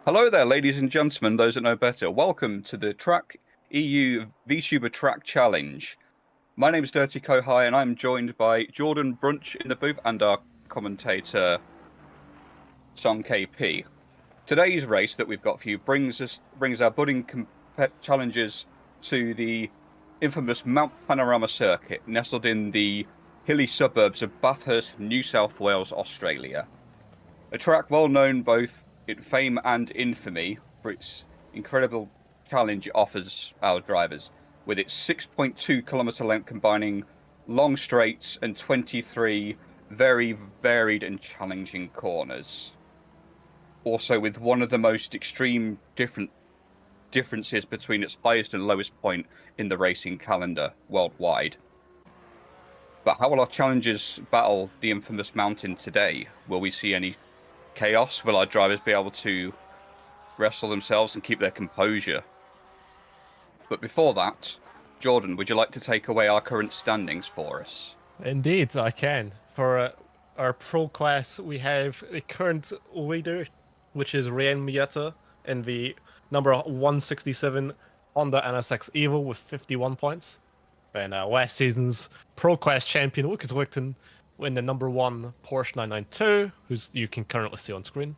Hello there, ladies and gentlemen, those that know better. Welcome to the Vtracc EU VTuber Track Challenge. My name is Dirty Kohai, and I'm joined by Jordan Brunch in the booth and our commentator, Song KP. Today's race that we've got for you brings our budding challengers to the infamous Mount Panorama circuit, nestled in the hilly suburbs of Bathurst, New South Wales, Australia. A track well known both in fame and infamy for its incredible challenge it offers our drivers, with its 6.2-kilometer length combining long straights and 23 very varied and challenging corners. Also with one of the most extreme differences between its highest and lowest point in the racing calendar worldwide. But how will our challengers battle the infamous mountain today? Will we see any chaos? Will our drivers be able to wrestle themselves and keep their composure? But before that, Jordan, would you like to take away our current standings for us? Indeed, I can. For our pro class, we have the current leader, which is Ryan Mieta, in the number 167 Honda NSX Evo with 51 points. And last season's pro class champion, Lucas Lichten, in the number 1 Porsche 992, who's you can currently see on screen.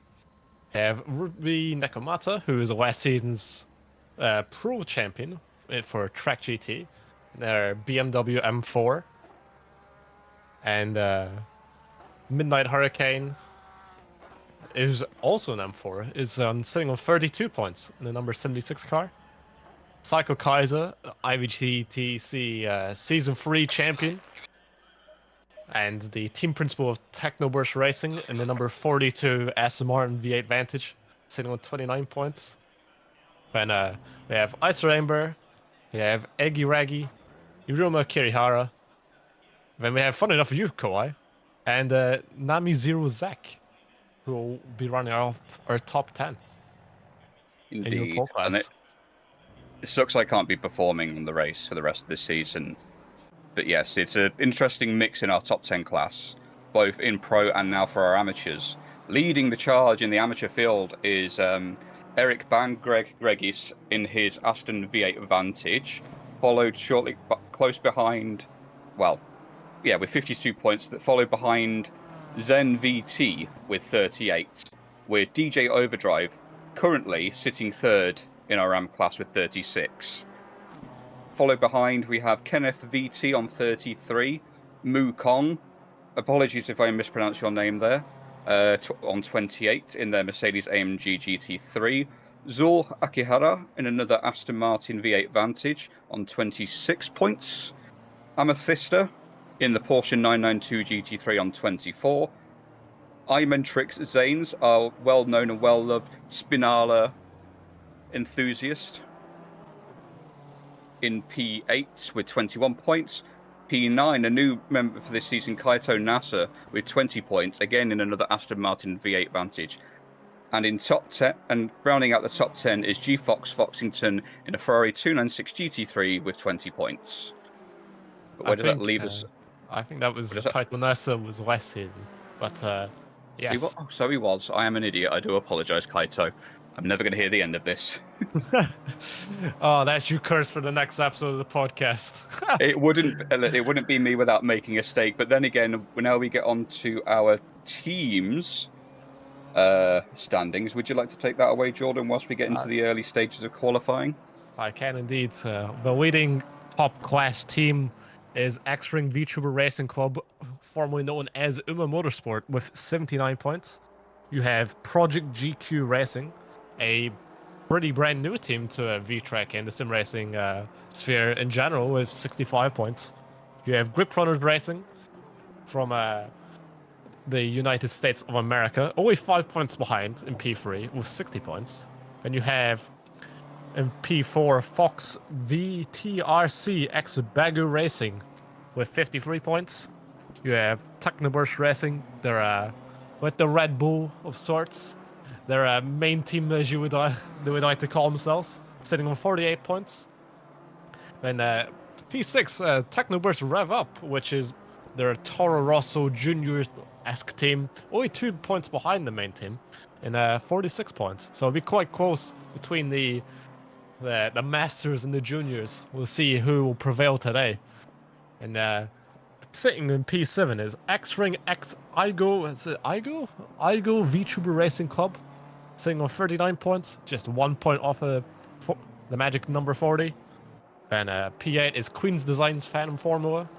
Have Ruby Nekomata, who is last season's pro champion for Track GT, their BMW M4. And Midnight Hurricane is also an M4, is sitting on 32 points in the number 76 car. Psycho Kaiser, IVTTC Season 3 champion, and the team principal of Technoburst Racing in the number 42 Aston Martin V8 Vantage, sitting on 29 points. Then we have Ice Rainbow, we have Eggy Raggy, Iruma Kirihara. Then we have, fun enough, you, Kawhi, and Nami Zero Zach, who will be running our top 10. Indeed. And it sucks I can't be performing in the race for the rest of this season. But yes, it's an interesting mix in our top 10 class, both in pro and now for our amateurs. Leading the charge in the amateur field is Eric Gregis in his Aston V8 Vantage, followed shortly close behind, with 52 points, that followed behind Zen VT with 38, with DJ Overdrive currently sitting third in our AM class with 36. Followed behind, we have Kenneth VT on 33, Mu Kong, apologies if I mispronounce your name there, on 28 in their Mercedes AMG GT3, Zul Akihara in another Aston Martin V8 Vantage on 26 points, Amethysta in the Porsche 992 GT3 on 24, Imentrix Zanes, our well-known and well-loved Spinala enthusiast, in P8 with 21 points. P9, a new member for this season, Kaito Nasa, with 20 points, again in another Aston Martin V8 Vantage. And in top 10, and rounding out the top 10 is G Fox Foxington in a Ferrari 296 GT3 with 20 points. But where does that leave us? I think that was Kaito Nasa was last season, but yes. So he was. I am an idiot. I do apologise, Kaito. I'm never going to hear the end of this. Oh, that's you curse for the next episode of the podcast. It wouldn't be me without making a mistake. But then again, now we get on to our teams' standings. Would you like to take that away, Jordan, whilst we get into the early stages of qualifying? I can indeed. The leading top class team is X-Ring VTuber Racing Club, formerly known as Uma Motorsport, with 79 points. You have Project GQ Racing, a pretty brand new team to Vtracc and the sim racing sphere in general, with 65 points. You have Grip Runners Racing from the United States of America, only 5 points behind in P3 with 60 points. Then you have in P4 Fox VTRC X Bagu Racing with 53 points. You have Technoburst Racing, they're with the Red Bull of sorts. They're a main team, as they would like to call themselves, sitting on 48 points. Then P6, Technoburst Rev Up, which is their Toro Rosso Junior esque team, only 2 points behind the main team, in 46 points. So it'll be quite close between the masters and the juniors. We'll see who will prevail today. And sitting in P7 is X-Ring X Igo. Is it Igo? Igo VTuber Racing Club, sitting on 39 points, just 1 point off of the magic number 40. And P8 is Queen's Designs Phantom Formula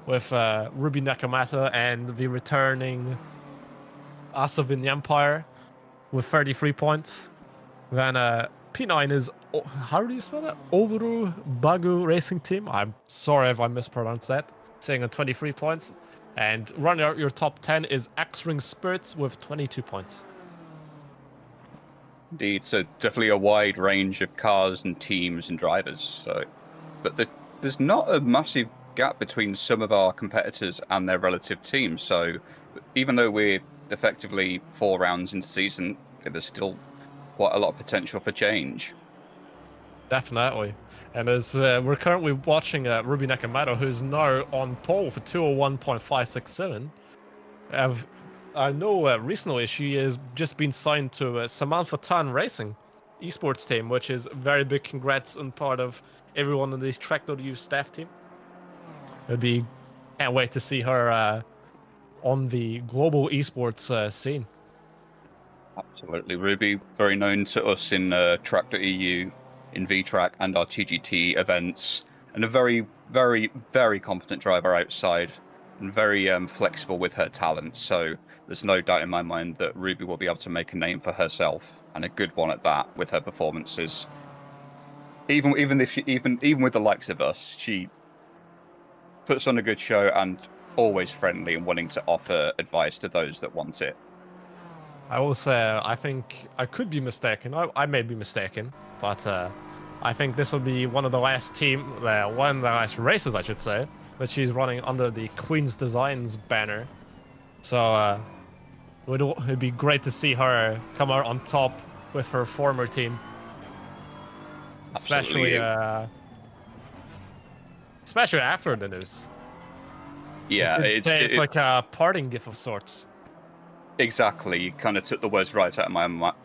with Ruby Nakamata and the returning Asavin the Empire with 33 points. Then P9 is, how do you spell that? Oburu Bagu Racing Team. I'm sorry if I mispronounced that. Sitting on 23 points. And running out your top 10 is X-Ring Spirits with 22 points. Indeed, so definitely a wide range of cars and teams and drivers. But there's not a massive gap between some of our competitors and their relative teams. So even though we're effectively 4 rounds into the season, there's still quite a lot of potential for change. Definitely. And as we're currently watching Ruby Nakamata, who's now on pole for 201.567. I know recently she has just been signed to Samantha Tan Racing esports team, which is very big congrats on part of everyone in this Track.u staff team. Can't wait to see her on the global esports scene. Absolutely. Ruby, very known to us in Track.eu, in Vtracc and our TGT events, and a very, very, very competent driver outside, and very flexible with her talent. So there's no doubt in my mind that Ruby will be able to make a name for herself, and a good one at that, with her performances. Even with the likes of us, she puts on a good show and always friendly and wanting to offer advice to those that want it. I will say, I think I could be mistaken. I may be mistaken, but I think this will be one of the last one of the last races, I should say, that she's running under the Queen's Designs banner. So it'd be great to see her come out on top with her former team, especially after the news. Yeah, it's like a parting gift of sorts. Exactly, you kind of took the words right out of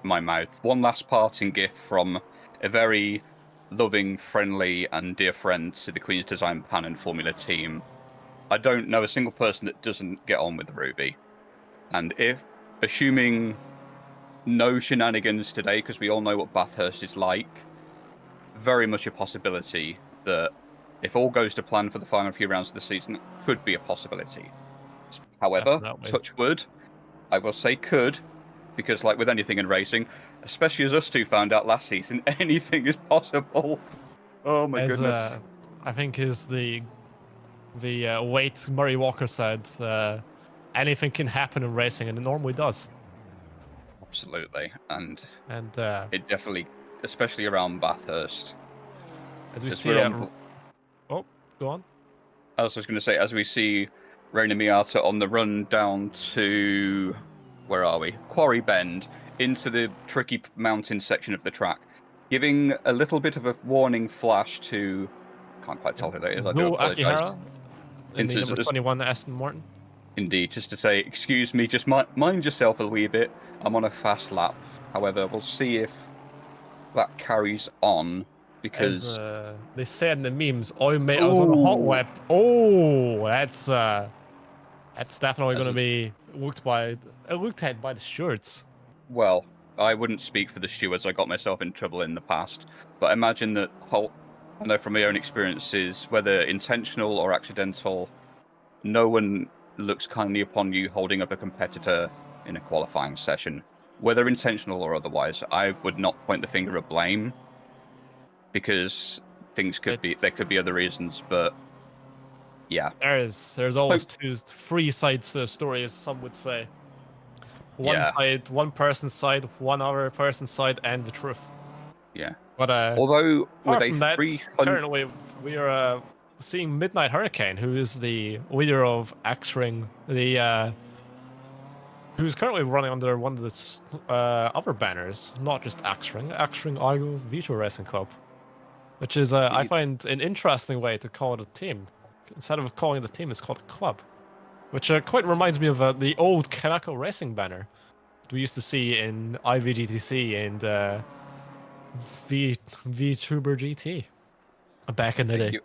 my mouth. One last parting gift from a very loving, friendly, and dear friend to the Queen's Design Pan and Formula team. I don't know a single person that doesn't get on with Ruby. And assuming no shenanigans today, because we all know what Bathurst is like, very much a possibility that if all goes to plan for the final few rounds of the season, it could be a possibility. However, touch wood, I will say could, because like with anything in racing, especially as us two found out last season, anything is possible. Oh my goodness. I think is the weight Murray Walker said, anything can happen in racing, and it normally does. Absolutely, and it definitely, especially around Bathurst. As we see, oh, go on. I was just going to say, as we see Reina Miata on the run down to, where are we? Quarry Bend, into the tricky mountain section of the track, giving a little bit of a warning flash to, can't quite tell who that is, I do apologise. In the number 21 Aston Martin. Indeed, just to say, excuse me, just mind yourself a wee bit, I'm on a fast lap. However, we'll see if that carries on, because... As, they said in the memes, oh mate, I was on a hot lap. Oh, that's definitely going to be looked at by the stewards. Well, I wouldn't speak for the stewards. I got myself in trouble in the past. But I imagine that I know from my own experiences, whether intentional or accidental, no one looks kindly upon you holding up a competitor in a qualifying session. Whether intentional or otherwise, I would not point the finger of blame, because there could be other reasons, but yeah. There's always three sides to the story, as some would say. One person's side, one other person's side, and the truth. Yeah. But although with from that, currently we are seeing Midnight Hurricane, who is the leader of X-Ring, who's currently running under one of the other banners, not just X-Ring Igo VTuber Racing Club, which is I find an interesting way to call it a team. Instead of calling it a team, it's called a club. which quite reminds me of the old Kanako Racing banner we used to see in IVGTC and VTuber GT back in the day.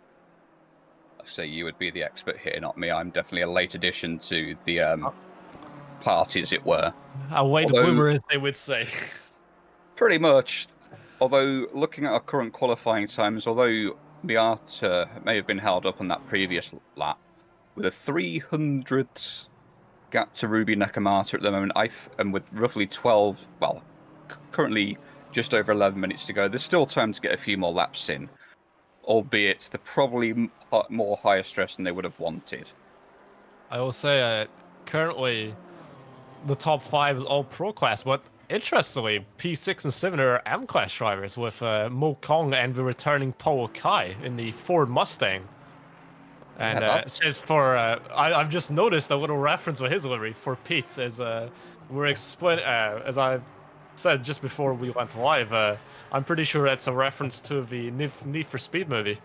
I say you would be the expert here, not me. I'm definitely a late addition to the party, as it were. A white boomer, as they would say. Pretty much. Although, looking at our current qualifying times, although Miata may have been held up on that previous lap, with a 300th gap to Ruby Nakamata at the moment, and with roughly 12, well, currently just over 11 minutes to go, there's still time to get a few more laps in, albeit they're probably more higher stress than they would have wanted. I will say, currently, the top 5 is all Pro Class, but interestingly, P6 and 7 are M Class drivers with Mo Kong and the returning Paul Kai in the Ford Mustang. And it says for I've just noticed a little reference with his livery for Pete as we're explaining as I said just before we went live. I'm pretty sure it's a reference to the Need for Speed movie,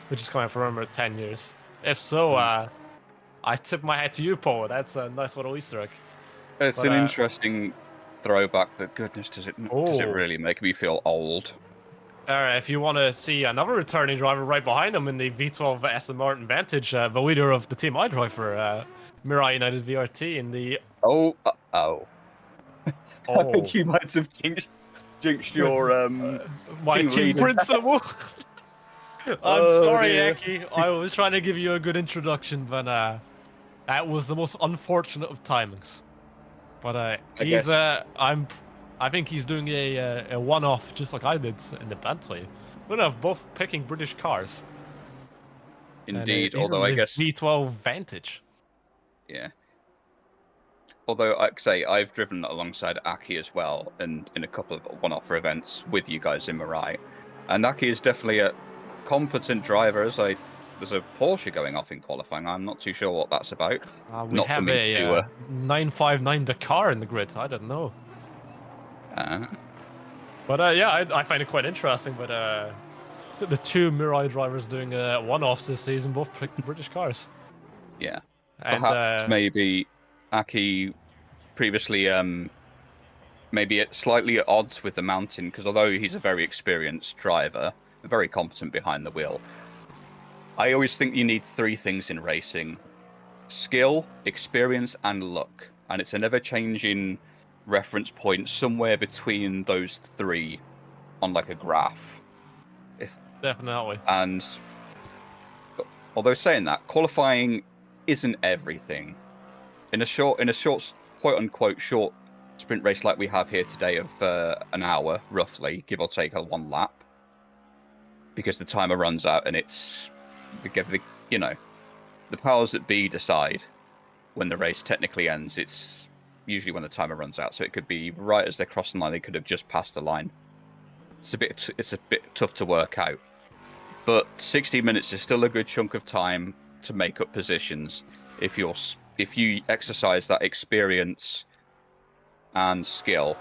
which is coming out for 10 years. If so, I tip my hat to you, Paul. That's a nice little Easter egg. It's an interesting throwback, but goodness, does it really make me feel old? If you want to see another returning driver right behind him in the V12 Aston Martin Vantage, the leader of the team I drive for, Mirai United VRT in the... I think you might have jinxed your my team principal. I'm sorry, Aki. I was trying to give you a good introduction, but that was the most unfortunate of timings. But he's I think he's doing a one-off just like I did in the Bentley. We're gonna have both picking British cars. Indeed, although I guess V12 Vantage. Yeah. Although I'd say I've driven alongside Aki as well, and in a couple of one-off events with you guys in Mirai, and Aki is definitely a competent driver. There's a Porsche going off in qualifying. I'm not too sure what that's about. We have a 959 Dakar in the grid. I don't know. But yeah, I find it quite interesting. But the two Mirai drivers doing one-offs this season both picked the British cars. Yeah, and perhaps maybe Aki previously maybe slightly at odds with the Mountain, because although he's a very experienced driver, very competent behind the wheel, I always think you need 3 things in racing: skill, experience, and luck. And it's an ever-changing reference point somewhere between those 3 on like a graph. Definitely. And although saying that, qualifying isn't everything. In a short quote-unquote short sprint race like we have here today of an hour, roughly, give or take a 1 lap, because the timer runs out and it's, you know, the powers that be decide when the race technically ends. It's usually when the timer runs out, so it could be right as they're crossing the line. They could have just passed the line. It's a bit tough to work out, but 60 minutes is still a good chunk of time to make up positions if you exercise that experience and skill.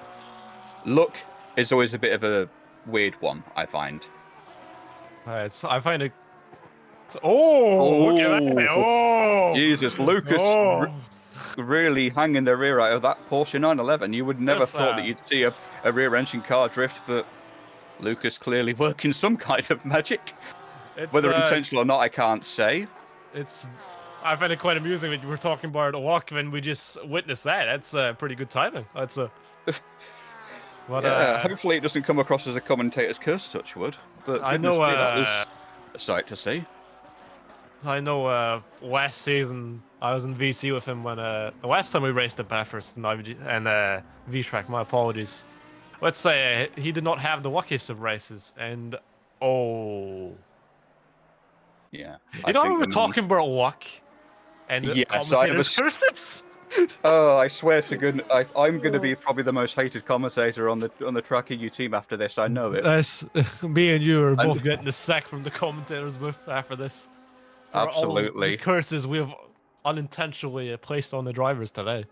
Luck is always a bit of a weird one, I find. I find it. Look at that! Oh, Jesus, Lucas. Really hanging the rear out of that Porsche 911. You would never thought that you'd see a rear-engine car drift, but Lucas clearly working some kind of magic. Whether intentional or not, I can't say. I find it quite amusing that you were talking about a walk when we just witnessed that. That's pretty good timing. That's hopefully it doesn't come across as a commentator's curse, touchwood. But I know that was a sight to see. I know last season I was in VC with him when the last time we raced at Bathurst and Vtracc, my apologies. Let's say he did not have the luckiest of races, and yeah. You know, we were talking about luck and commentators' curses. Oh, I swear to goodness, I'm going to be probably the most hated commentator on the Track EU team after this. I know it. Me and you are both getting the sack from the commentators booth after this. Absolutely. All the curses we have unintentionally placed on the drivers today.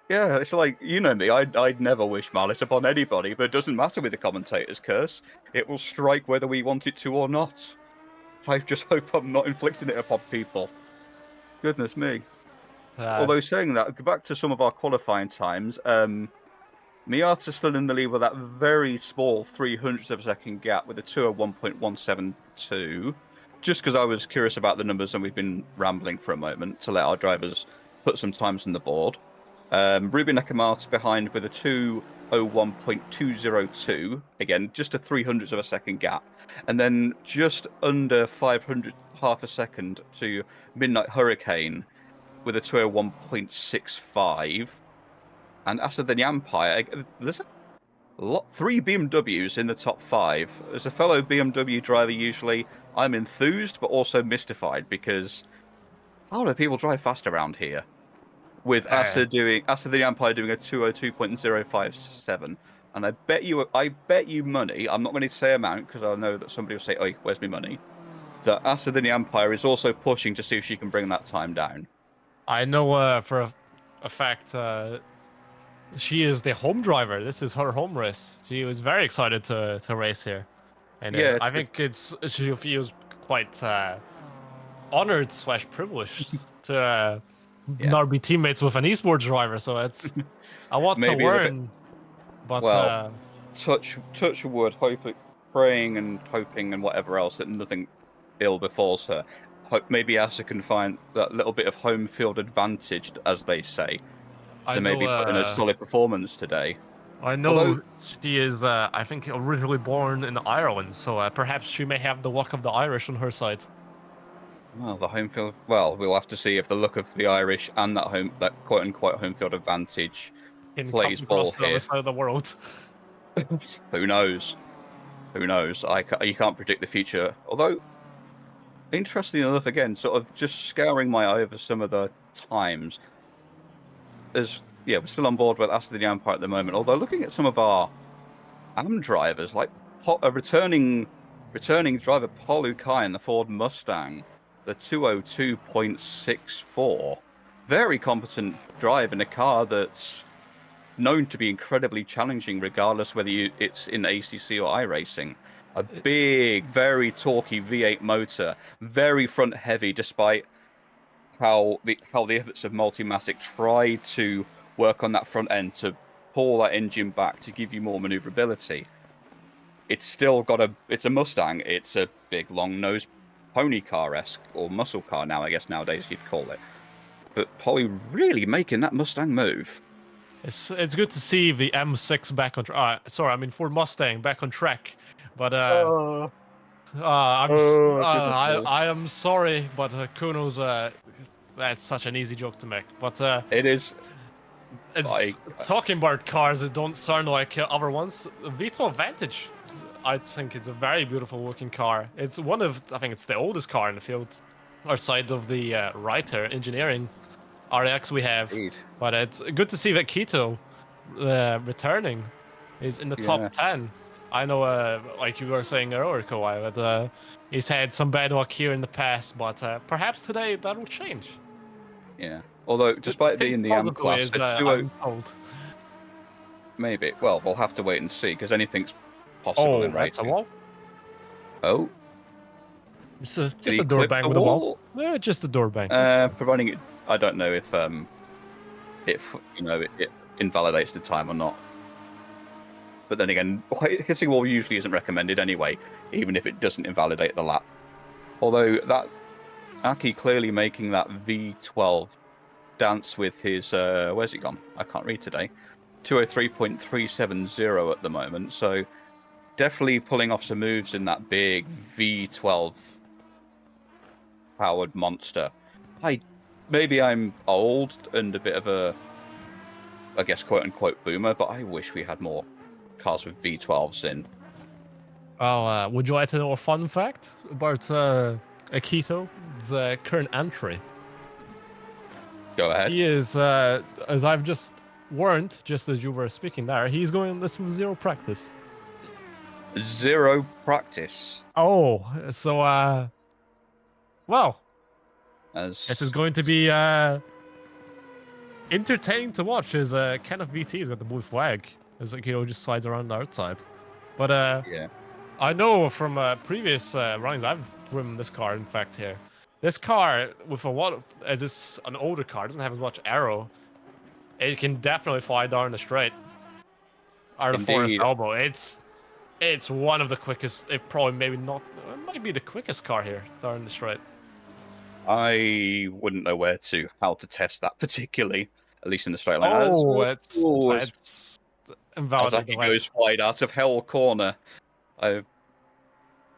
Yeah, it's like, you know me, I'd never wish malice upon anybody, but it doesn't matter with the commentator's curse. It will strike whether we want it to or not. I just hope I'm not inflicting it upon people. Goodness me. Although saying that, go back to some of our qualifying times. Miata's still in the lead with that very small 300th of a second gap with a 2:01.172. Just because I was curious about the numbers and we've been rambling for a moment to let our drivers put some times on the board. Ruby Nakamata behind with a 2:01.202. Again, just a 300th of a second gap. And then just under 500, half a second to Midnight Hurricane with a 2:01.65. And after the Empire, there's a lot, 3 BMWs in the top 5. As a fellow BMW driver, usually I'm enthused but also mystified because how do people drive fast around here? With after the Empire doing a 2:02.057, and I bet you money. I'm not going to say amount because I know that somebody will say, "Oh, where's my money?" That after the Empire is also pushing to see if she can bring that time down. I know for a fact she is the home driver. This is her home race. She was very excited to race here, and Yeah, I think she feels quite honored / privileged to not be teammates with an esports driver. So it's a lot to learn. But well, touch wood, praying and hoping and whatever else that nothing ill befalls her. Hope maybe Asa can find that little bit of home field advantage, as they say, to maybe put in a solid performance today. I know she is, I think, originally born in Ireland, so perhaps she may have the luck of the Irish on her side. Well, the home field. Well, we'll have to see if the look of the Irish and that quote-unquote home field advantage plays ball to the other side of the world. Who knows? Who knows? You can't predict the future. Although, interestingly enough, again, sort of just scouring my eye over some of the times. We're still on board with Asta the Empire at the moment. Although looking at some of our AM drivers, like a returning driver Paul Ukai in the Ford Mustang, the 2:02.64, very competent drive in a car that's known to be incredibly challenging, regardless whether it's in ACC or iRacing. A big, very torquey V8 motor, very front heavy, despite how the efforts of Multimatic try to work on that front end to pull that engine back to give you more maneuverability. It's still got it's a Mustang. It's a big, long-nosed pony car-esque, or muscle car now, I guess nowadays you'd call it. But Polly really making that Mustang move. It's good to see the M6 back on track. Ford Mustang back on track. But I am sorry, but Kuno's that's such an easy joke to make. But it is. Talking about cars that don't sound like other ones. V12 Vantage, I think it's a very beautiful looking car. It's I think it's the oldest car in the field, outside of the writer engineering RX we have. Indeed. But it's good to see that Keto returning is in the top 10. I know, like you were saying earlier, Kawhi, that he's had some bad luck here in the past, but perhaps today that will change. Yeah. Although, despite being the M class, maybe. Well, we'll have to wait and see, because anything's possible in racing. That's a wall? Oh. Just a door bang with a wall? Yeah, just a door bang. Providing it, I don't know if it invalidates the time or not. But then again, hitting a wall usually isn't recommended anyway, even if it doesn't invalidate the lap. Although that Aki clearly making that V12 dance with his where's he gone? I can't read today. 2:03.370 at the moment, so definitely pulling off some moves in that big V12 powered monster. Maybe I'm old and a bit of a, I guess, quote unquote boomer, but I wish we had more cars with V12s in. Oh, would you like to know a fun fact about Akito's current entry? Go ahead. He is, as I've just warned, just as you were speaking there, he's going this with 0 practice. 0 practice? Oh, so, well, this is going to be entertaining to watch as Kenneth VT's got the blue flag, as Akito just slides around the outside. But I know from previous runnings, I've driven this car, in fact, here, This car, with a lot of, as it's an older car, doesn't have as much aero. It can definitely fly down the straight. Out of Forest Indeed. Elbow. It's one of the quickest. It probably maybe not. It might be the quickest car here down the straight. I wouldn't know how to test that particularly, at least in the straight line. Oh, As it's as invalidating. Aki goes wide out of hell corner, I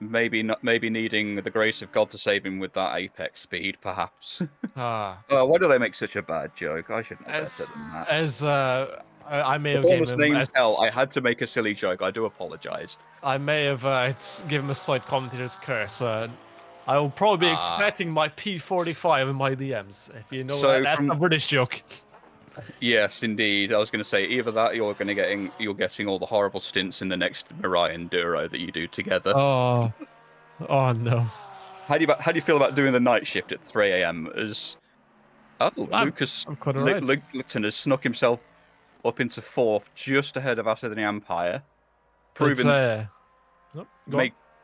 maybe needing the grace of God to save him with that apex speed, perhaps. Why did I make such a bad joke? I should know better than that. I may The have given corner's him. named Hell. I had to make a silly joke. I do apologize. I may have given him a slight commentator's curse. I will probably be expecting my P45 in my DMs. If you know So that's a British joke. Yes, indeed. I was going to say either that, you're getting all the horrible stints in the next Mirai Enduro that you do together. Oh no. How do you feel about doing the night shift at 3 a.m. as Lucas I'm quite alright. Lipton has snuck himself up into fourth, just ahead of Acid and the Empire, proving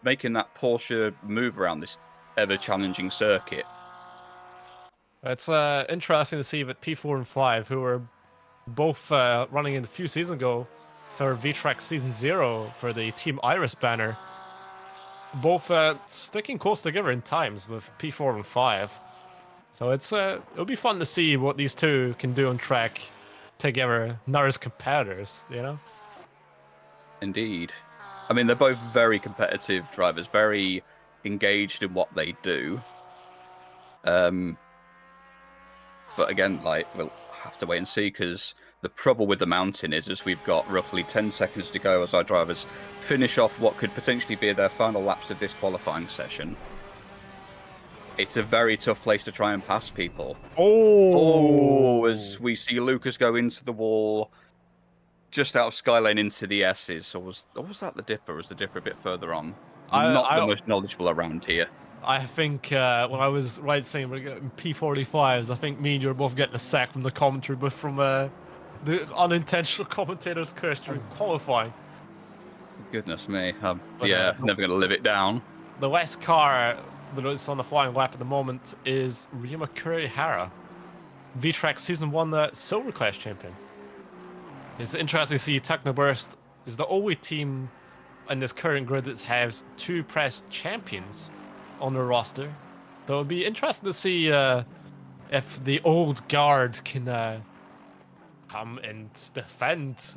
making that Porsche move around this ever-challenging circuit. It's interesting to see that P4 and 5, who were both running in a few seasons ago for Vtracc Season 0 for the Team Iris banner, both sticking close together in times with P4 and 5. So it'll be fun to see what these two can do on track together, not as competitors, you know? Indeed. I mean, they're both very competitive drivers, very engaged in what they do. But again, we'll have to wait and see, because the trouble with the mountain is we've got roughly 10 seconds to go as our drivers finish off what could potentially be their final laps of this qualifying session. It's a very tough place to try and pass people. Oh, as we see Lucas go into the wall, just out of Skylane into the S's. Or was that the Dipper? Or was the Dipper a bit further on? I'm not the most knowledgeable around here. I think when I was saying we're getting P45s, I think me and you were both getting a sack from the commentary, but from the unintentional commentator's curse during qualifying. Goodness me. Never going to live it down. The West car that is on the flying lap at the moment is Ryuma Kurihara, Vtracc Season 1 Silver Class champion. It's interesting to see Technoburst is the only team in this current grid that has 2 press champions on their roster. So it'll be interesting to see if the old guard can come and defend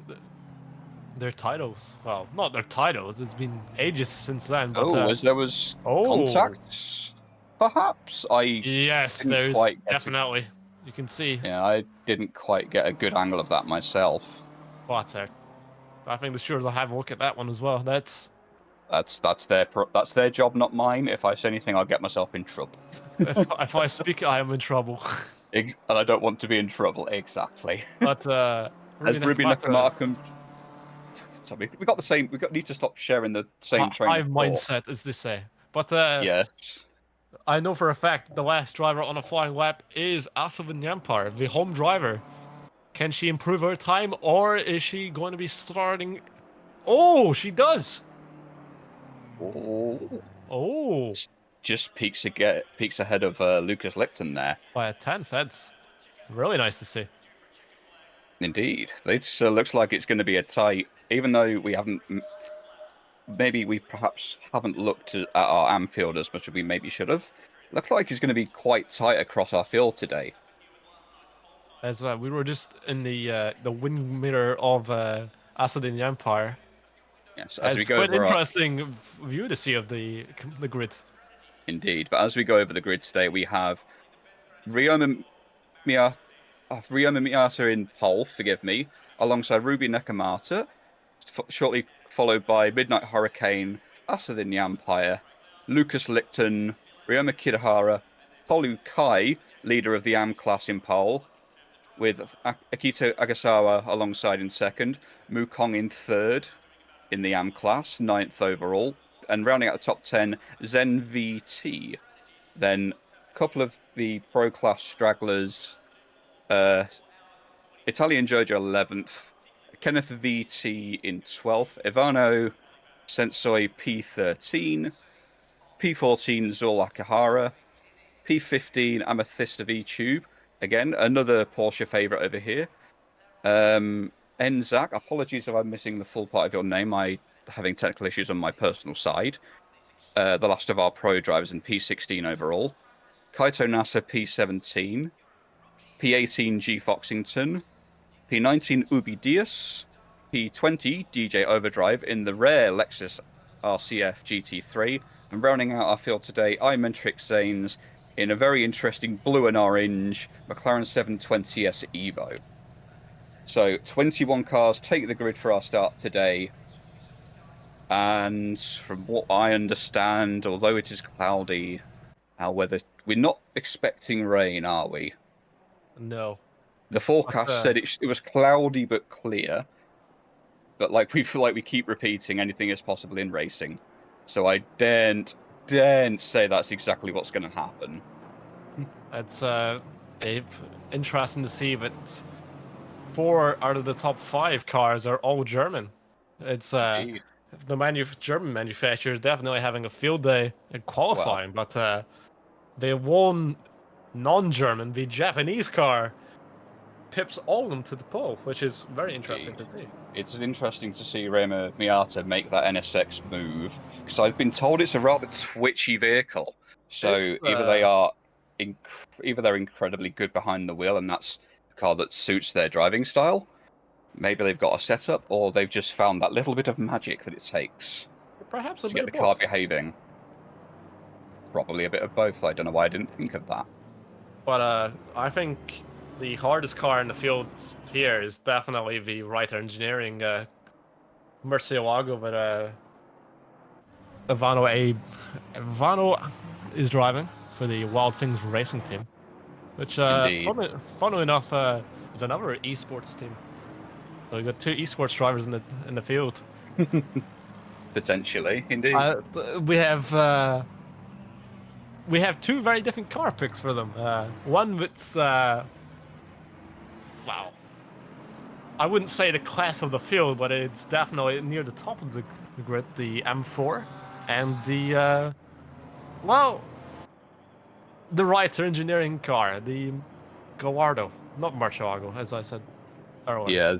their titles. Well, not their titles. It's been ages since then. But, as there was contact, perhaps? Yes, there's definitely. You can see. Yeah, I didn't quite get a good angle of that myself. But I think the stewards will have a look at that one as well. That's their job, not mine. If I say anything, I'll get myself in trouble. if I speak, I am in trouble. And I don't want to be in trouble. Exactly. But as Ruby Nakamura, sorry, we got the same. Need to stop sharing the same train. I have mindset, as they say. But yes, I know for a fact the last driver on a flying lap is Asavin Yampar, the home driver. Can she improve her time, or is she going to be starting? Oh, she does. Oh. Just peeks ahead of Lucas Licton there. By a 10th. That's really nice to see. Indeed. It looks like it's going to be a tight, even though we haven't... Maybe we perhaps haven't looked at our AM field as much as we maybe should have. Looks like it's going to be quite tight across our field today. As we were just in the wind mirror of Asadin Empire. Yes, it's quite an interesting view to see of the grid. Indeed, but as we go over the grid today, we have Ryoma Miyata in pole, forgive me, alongside Ruby Nakamata, shortly followed by Midnight Hurricane, Asadin Yampire, Lucas Licton, Ryoma Kirihara, Polu Kai, leader of the AM class in pole, with Akito Agasawa alongside in second, Mukong in third in the AM class, 9th overall, and rounding out the top 10, Zen VT. Then a couple of the pro class stragglers, Italian Jojo 11th, Kenneth VT in 12th, Ivano Sensoi P13, P14 Zul Akihara, P15 Amethyst of VTube. Again, another Porsche favourite over here. Enzak, apologies if I'm missing the full part of your name. I having technical issues on my personal side. The last of our pro drivers in P16 overall. Kaito Nasa P17. P18 G Foxington. P19 Ubi Diaz. P20 DJ Overdrive in the rare Lexus RCF GT3. And rounding out our field today, iMentrix Zanes in a very interesting blue and orange McLaren 720S Evo. So 21 cars take the grid for our start today. And from what I understand, although it is cloudy, our weather, we're not expecting rain, are we? No. The forecast said it was cloudy but clear. But like we feel like we keep repeating, anything is possible in racing. So I daren't say that's exactly what's going to happen. It's interesting to see that 4 out of the top 5 cars are all German. It's the German manufacturers definitely having a field day in qualifying, but the one non-German, the Japanese car, pips all of them to the pole, which is very interesting to see. It's interesting to see Rema Miata make that NSX move, because I've been told it's a rather twitchy vehicle. So either they're incredibly good behind the wheel, and that's a car that suits their driving style. Maybe they've got a setup, or they've just found that little bit of magic that it takes Perhaps to get the car behaving. Probably a bit of both. I don't know why I didn't think of that. But I think the hardest car in the field here is definitely the Writer Engineering Murcielago that Ivano is driving for the Wild Things Racing team, which funnily enough is another esports team. So we got 2 esports drivers in the field. Potentially, indeed. We have 2 very different car picks for them. One that's wow, I wouldn't say the class of the field, but it's definitely near the top of the grid. The M4 and the the Writer Engineering car, the Gallardo, not Murcielago, as I said earlier. Yeah,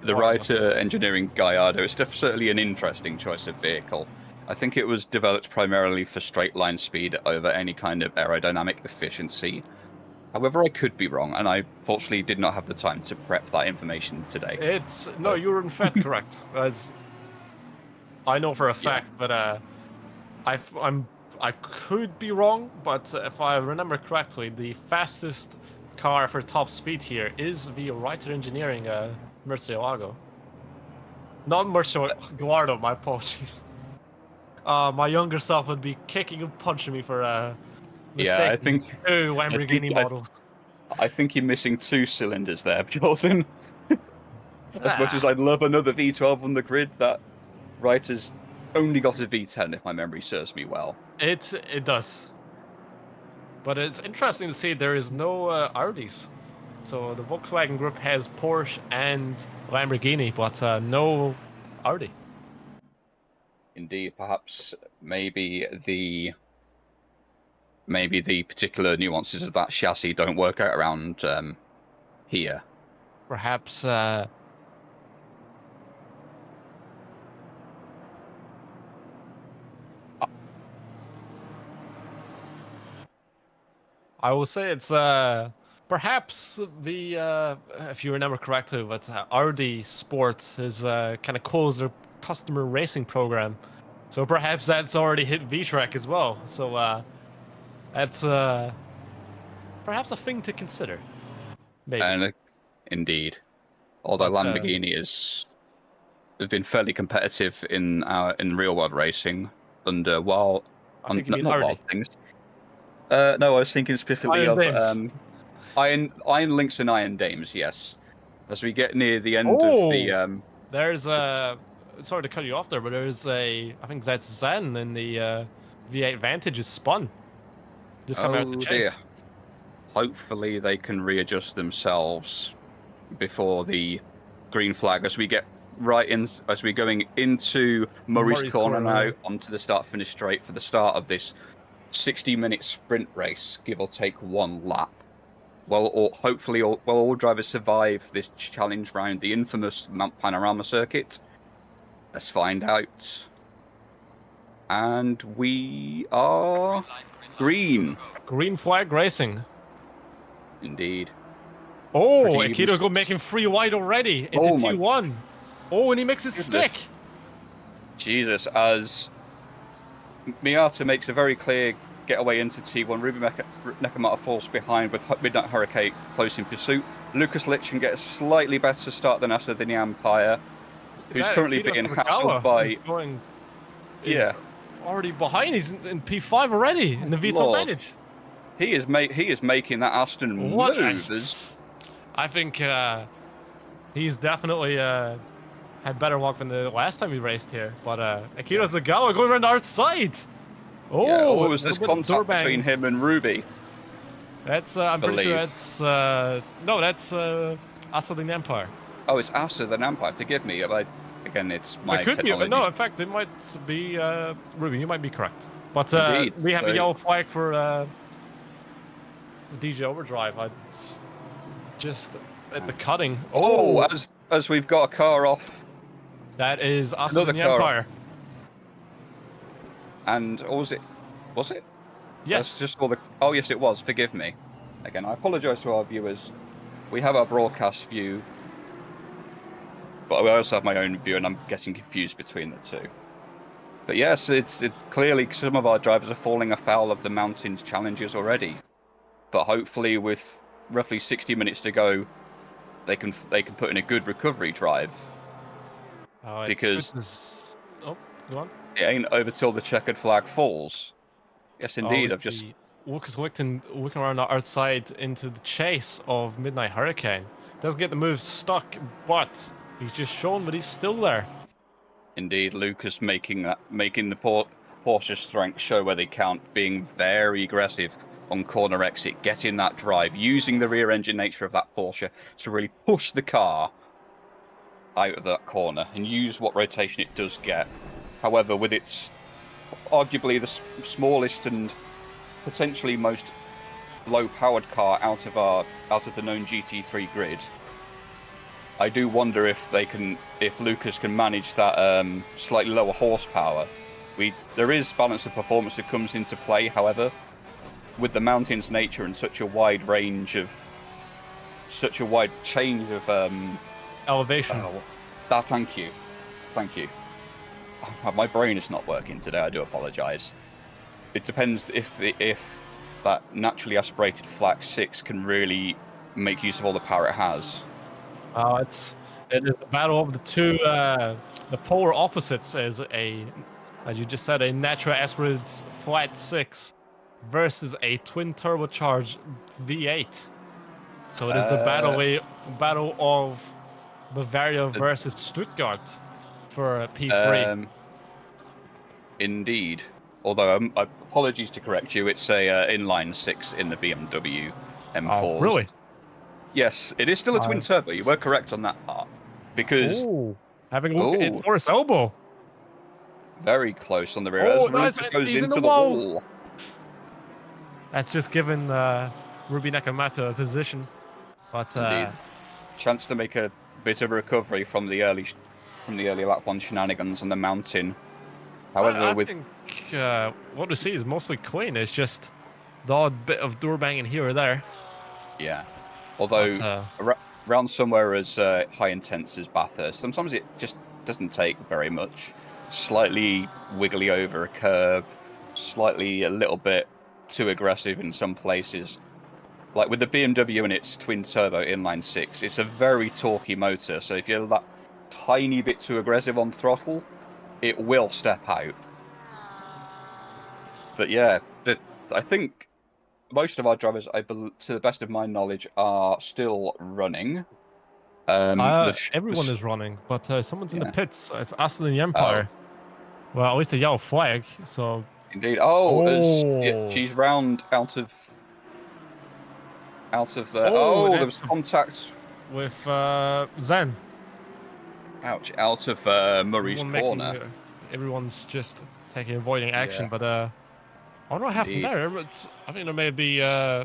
the Writer Engineering Gallardo. It's certainly an interesting choice of vehicle. I think it was developed primarily for straight line speed over any kind of aerodynamic efficiency. However, I could be wrong, and I fortunately did not have the time to prep that information today. You're in fact correct. As I know for a fact, but I could be wrong. But if I remember correctly, the fastest car for top speed here is the Writer Engineering Murcielago. Not Murcielago, Gallardo. My apologies. My younger self would be kicking and punching me for I think 2 Lamborghini models. I think you're missing 2 cylinders there, Jordan. As much as I'd love another V12 on the grid, that Writer's only got a V10, if my memory serves me well. It does. But it's interesting to see there is no Audis. So the Volkswagen Group has Porsche and Lamborghini, but no Audi. Indeed, perhaps maybe the particular nuances of that chassis don't work out around here. Perhaps I will say it's perhaps the if you remember correctly, but Audi Sports is kind of closed their customer racing program, so perhaps that's already hit Vtracc as well. So that's perhaps a thing to consider. Maybe. And indeed, although Lamborghini has been fairly competitive in real world racing under Wild Things. No, I was thinking specifically of Iron Links and Iron Dames. Yes, as we get near the end of the there's sorry to cut you off there, but there's I think that's Zen in the V8 Vantage is spun. Just coming out the chase. Dear. Hopefully they can readjust themselves before the green flag as we get as we're going into Murray's Corner now onto the start-finish straight for the start of this 60-minute sprint race, give or take 1 lap. Well, hopefully, all drivers survive this challenge round, the infamous Mount Panorama circuit. Let's find out. And we are green. Green flag racing. Indeed. Oh, Pretty Akito's making 3 wide already into T1. Oh, and he makes his stick. Jesus, as Miata makes a very clear getaway into T1. Ruby Nakamata falls behind with Midnight Hurricane close in pursuit. Lucas Litchin gets a slightly better start than Asa than the Empire, who's currently being hassled by... He's already behind. He's in P5 already in the VTuber advantage. He is making that Aston move. I think he's definitely had better luck than the last time we raced here. But Akito's Zagawa going around the outside. Oh, yeah, what was this contact between him and Ruby? That's I'm pretty sure that's no, that's Asa the Empire. Oh, it's Asa the Empire. Forgive me. Again, it's my It could be, but no, in fact, it might be Ruby. You might be correct. But we have a yellow flag for DJ Overdrive. Just at the cutting. Oh, as we've got a car off. That is Asa the Empire. And was it? Yes. Just for the. Oh, yes, it was. Forgive me. Again, I apologise to our viewers. We have our broadcast view, but I also have my own view, and I'm getting confused between the two. But yes, it's clearly some of our drivers are falling afoul of the mountains challenges already. But hopefully, with roughly 60 minutes to go, they can put in a good recovery drive. Because oh, go on. It ain't over till the checkered flag falls. Yes, indeed. I've just Lucas looking around the outside into the chase of Midnight Hurricane. Doesn't get the move stuck, but he's just shown that he's still there. Indeed, Lucas making the Porsche strength show where they count, being very aggressive on corner exit, getting that drive, using the rear engine nature of that Porsche to really push the car out of that corner and use what rotation it does get. However, with its arguably the smallest and potentially most low-powered car out of the known GT3 grid, I do wonder if Lucas can manage that slightly lower horsepower. There is balance of performance that comes into play. However, with the mountain's nature and such a wide change of elevation. Thank you. My brain is not working today. I do apologise. It depends if that naturally aspirated Flack 6 can really make use of all the power it has. It is a battle of the two, the polar opposites, as you just said, a natural aspirated Flat 6 versus a twin turbocharged V8. So it is the battle of Bavaria versus Stuttgart for P3. Indeed. Although, apologies to correct you, it's a inline 6 in the BMW M4. Oh, really? Yes, it is still a twin turbo. You were correct on that part. Because... having a look at Forrest Elbow. Very close on the rear. Oh, nice. Goes into the wall. That's just given Ruby Nakamata a position. But chance to make a bit of a recovery from the early lap 1 shenanigans on the mountain. However, I think what we see is mostly clean. It's just the odd bit of door banging here or there. Yeah. Although around somewhere as high intense as Bathurst, sometimes it just doesn't take very much. Slightly wiggly over a curb, slightly a little bit too aggressive in some places. Like with the BMW and its twin turbo inline 6, it's a very torquey motor, so if you're that tiny bit too aggressive on throttle, it will step out. But yeah, I think most of our drivers, to the best of my knowledge, are still running. Everyone is running, but someone's in the pits. It's Asa the Empire. Well, at least a yellow flag, so... Indeed. She's round out of the... there was contact... with Zen. Ouch, out of Murray's corner. Everyone's just avoiding action, but I wonder what happened Indeed. there. I think there may be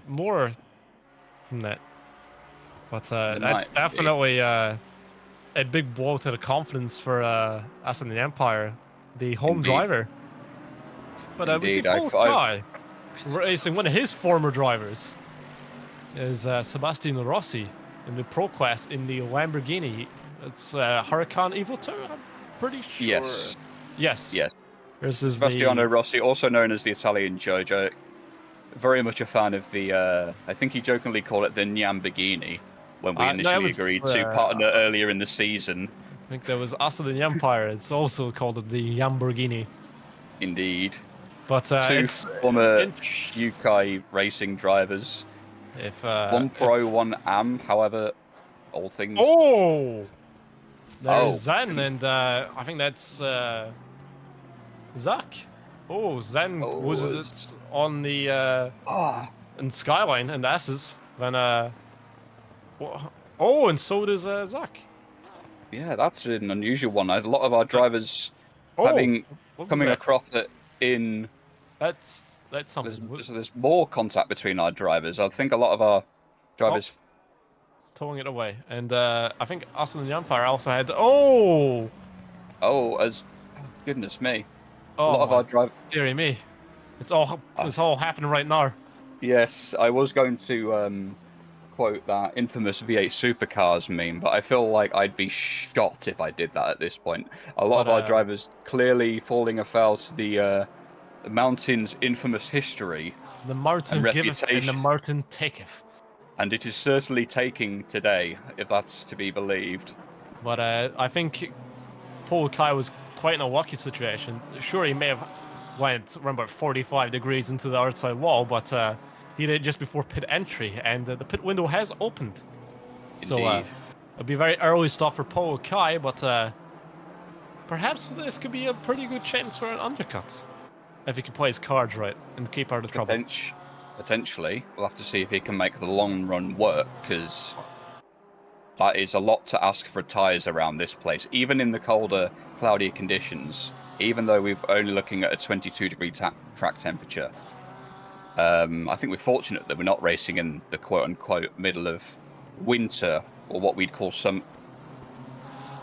more from that. But There that's might be. definitely a big blow to the confidence for us in the Empire, the home Indeed. driver. But we see Indeed. Paul Kai racing one of his former drivers, is Sebastian Rossi in the Pro class in the Lamborghini. It's Huracan Evo 2, I'm pretty sure. Yes. Yes. Yes. This is Sebastiano the... Rossi, also known as the Italian Jojo, very much a fan of the, I think he jokingly called it the Nyamborghini when we no, initially agreed to partner earlier in the season. I think there was us in the Empire. It's also called the Lamborghini. Indeed. But Two it's former Yukai racing drivers. One pro, one am, however, all things. Oh! There's Oh. Zen, and I think that's Zach. Oh, Zen was it on the in Skyline and S's. Then oh, and so does Zach. Yeah, that's an unusual one. A lot of our drivers coming across it in. That's something. There's more contact between our drivers. I think a lot of our drivers towing it away, and I think us and the Empire also had. Oh, goodness me! Oh, a lot of our drivers. Dearie me, it's all happening right now. Yes, I was going to quote that infamous V8 supercars meme, but I feel like I'd be shot if I did that at this point. A lot of our drivers clearly falling afoul to the mountain's infamous history. The mountain giveth and the mountain taketh. And it is certainly taking today, if that's to be believed. But I think Paul Kai was quite in a lucky situation. Sure, he may have went around about 45 degrees into the outside wall, but he did it just before pit entry, and the pit window has opened. Indeed. So it'll be very early stuff for Paul Kai, but perhaps this could be a pretty good chance for an undercut if he can play his cards right and keep out of trouble. Potentially, we'll have to see if he can make the long run work, because that is a lot to ask for tyres around this place, even in the colder, cloudier conditions. Even though we're only looking at a 22-degree track temperature. I think we're fortunate that we're not racing in the quote-unquote middle of winter, or what we'd call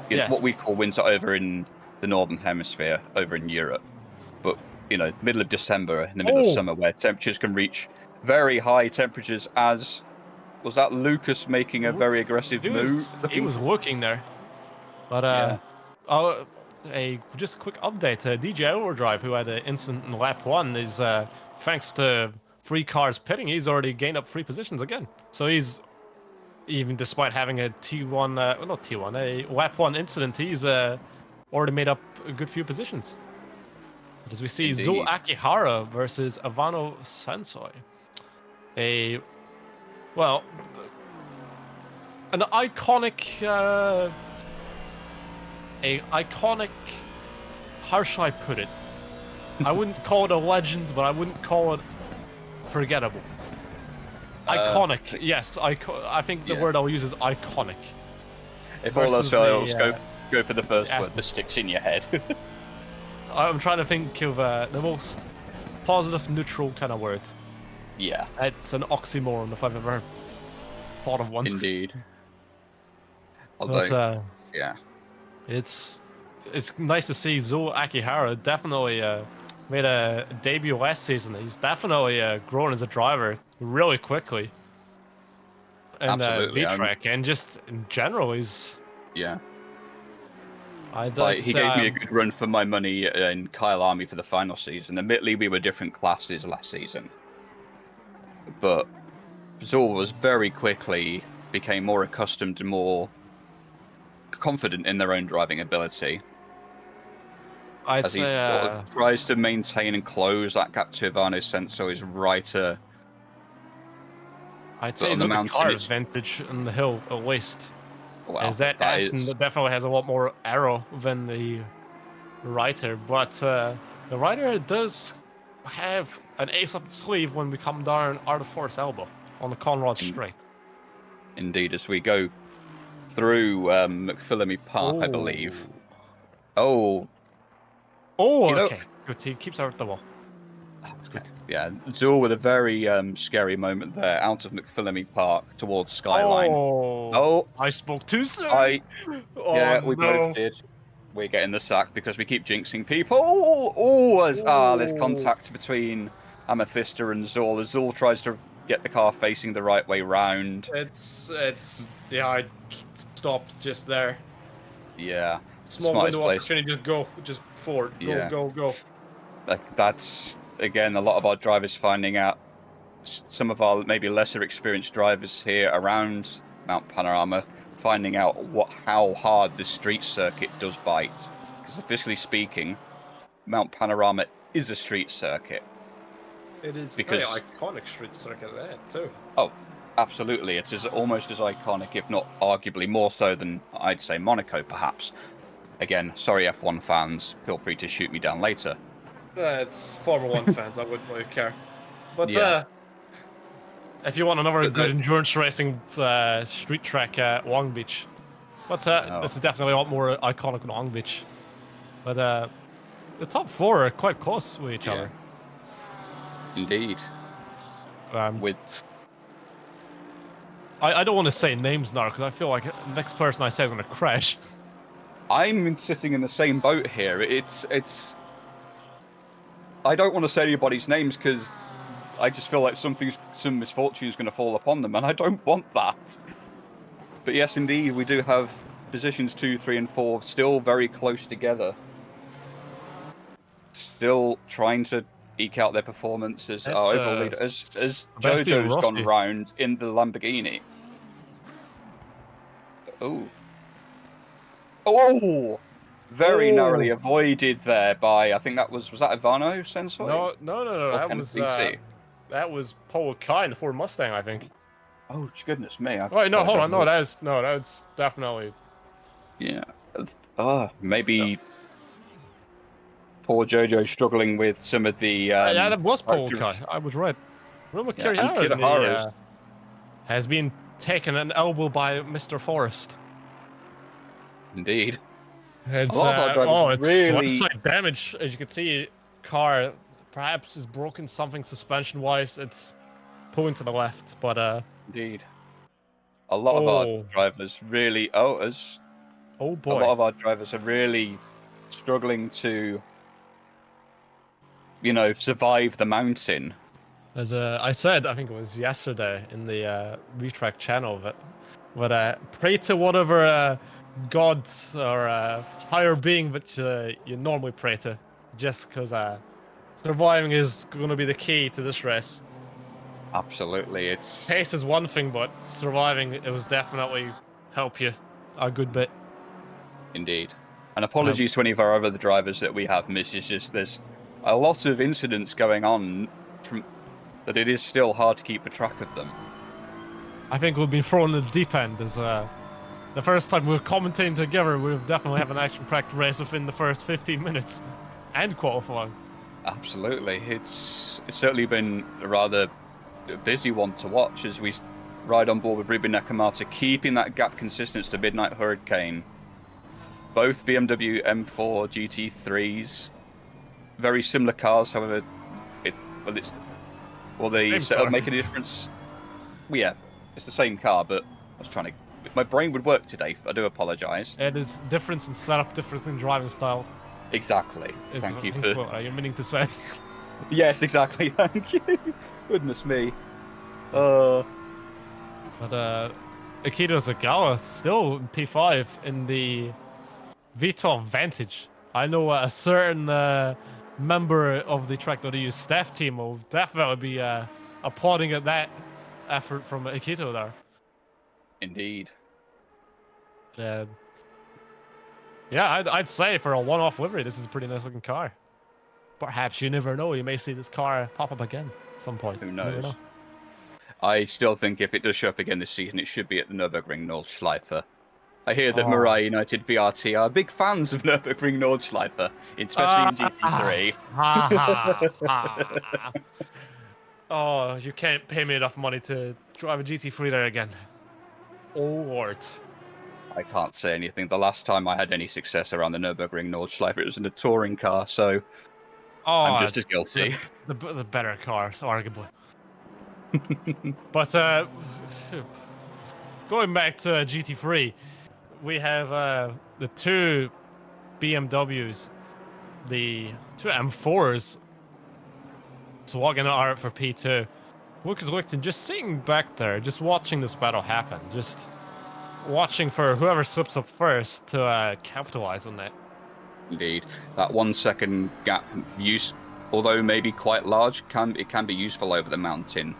what we call winter over in the northern hemisphere, over in Europe. But middle of December, in the middle of summer, where temperatures can reach very high temperatures. As was that Lucas making a very aggressive move? He was looking there, but just a quick update. DJ Overdrive, who had an incident in lap 1, is thanks to 3 cars pitting, he's already gained up 3 positions again. So he's, even despite having a a lap 1 incident, he's already made up a good few positions. But as we see, Zo Akihara versus Ivano Sansoi. An iconic, how shall I put it? I wouldn't call it a legend, but I wouldn't call it forgettable. Iconic, yes. I think the word I'll use is iconic. If all else fails, go for the first word that sticks in your head. I'm trying to think of the most positive, neutral kind of word. Yeah. It's an oxymoron if I've ever thought of one. Indeed. Although, it's nice to see Zo Akihara definitely made a debut last season. He's definitely grown as a driver really quickly. And Vtracc, and just in general, he's... Yeah. He gave me a good run for my money in Kyle Army for the final season. Admittedly, we were different classes last season. But Zor was very quickly became more accustomed and more confident in their own driving ability. He tries to maintain and close that gap to Ivano Sensoi's righter. I'd say he's got the car advantage on the hill, at least. Well, as that Aston definitely has a lot more aero than the Ryder, but the Ryder does have an ace up its sleeve when we come down out of Forest Elbow on the Conrad Straight. Indeed, as we go through McPhillamy Park, I believe. Okay. Good. He keeps out the wall. That's good. Yeah, Zool with a very scary moment there, out of McPhillamy Park towards Skyline. Oh, I spoke too soon. I Oh yeah, we both no. did. We're getting the sack because we keep jinxing people. Oh, there's Oh. contact between Amethysta and Zool. As Zool tries to get the car facing the right way round. It's yeah. I stopped just there. Yeah, Small smartest window place. opportunity. Just go. Just forward. Go. Yeah. Go. Go. That's again a lot of our drivers finding out. Some of our maybe lesser experienced drivers here around Mount Panorama finding out how hard the street circuit does bite. Because officially speaking, Mount Panorama is a street circuit. It is Because very iconic street circuit there too. oh, absolutely, it's almost as iconic, if not arguably more so than I'd say Monaco, perhaps. Again, sorry F1 fans, feel free to shoot me down later. It's Formula One fans. I wouldn't really care. But Yeah. if you want another But good endurance racing street track, Long Beach. But this is definitely a lot more iconic than Long Beach. But the top four are quite close with each other. Indeed. With I don't want to say names now because I feel like the next person I say is going to crash. I'm sitting in the same boat here. It's I don't want to say anybody's names because I just feel like some misfortune is going to fall upon them, and I don't want that. But yes, indeed, we do have positions 2, 3, and 4 still very close together. Still trying to eke out their performances. Our overall leader, as Jojo's gone round in the Lamborghini. Oh! Very narrowly avoided there by, I think that was that Ivano Sensei? No. That was Paul Kai in the Ford Mustang, I think. Oh goodness me! Wait, no, hold on, no, that's definitely. Yeah. Maybe poor Jojo struggling with some of the. Yeah, that was Paul Kai. I was right. Roma Kirihara has been taken an elbow by Mr. Forrest. Indeed. It's, it's really side damage. As you can see, car perhaps is broken something suspension-wise. It's pulling to the left, but indeed. A lot of our drivers really a lot of our drivers are really struggling to survive the mountain. As I said, I think it was yesterday in the Vtracc channel, but pray to whatever gods or higher being that you normally pray to, just because surviving is going to be the key to this race. Absolutely, pace is one thing, but surviving it was definitely help you a good bit. Indeed, and apologies to any of our other drivers that we have missed. It's just there's a lot of incidents going on that it is still hard to keep a track of them. I think we've been thrown in the deep end. As the first time we were commentating together, we'll definitely have an action-packed race within the first 15 minutes and qualifying. Absolutely, it's certainly been a rather busy one to watch as we ride on board with Ruben Nakamata, keeping that gap consistent to Midnight Hurricane. Both BMW M4 GT3s, very similar cars. However, will they set up make any difference? Well, yeah, it's the same car, but I was trying to. If my brain would work today, I do apologise. It is difference in setup, difference in driving style. Exactly. Thank you for. What are you meaning to say? Yes, exactly. Thank you. Goodness me. But Akito Zagawa still in P5 in the V12 Vantage. I know a certain member of the Track.eu staff team will definitely be applauding at that effort from Akito there. Indeed. Yeah, I'd say for a one-off livery, this is a pretty nice looking car. Perhaps you never know. You may see this car pop up again at some point. Who knows? I still think if it does show up again this season, it should be at the Nürburgring Nordschleife. I hear that Mirai United VRT are big fans of Nürburgring Nordschleife, especially in GT3. Oh, you can't pay me enough money to drive a GT3 there again. Oh, Lord. I can't say anything. The last time I had any success around the Nürburgring Nordschleife, it was in a touring car, so I'm Oh, just as guilty. the better cars, arguably. But going back to GT3, we have the two BMWs, the two M4s, swagging it out for P2. Lucas Wickton just sitting back there, just watching this battle happen, just watching for whoever slips up first to capitalize on that. Indeed, that 1 second gap use, although maybe quite large, it can be useful over the mountain.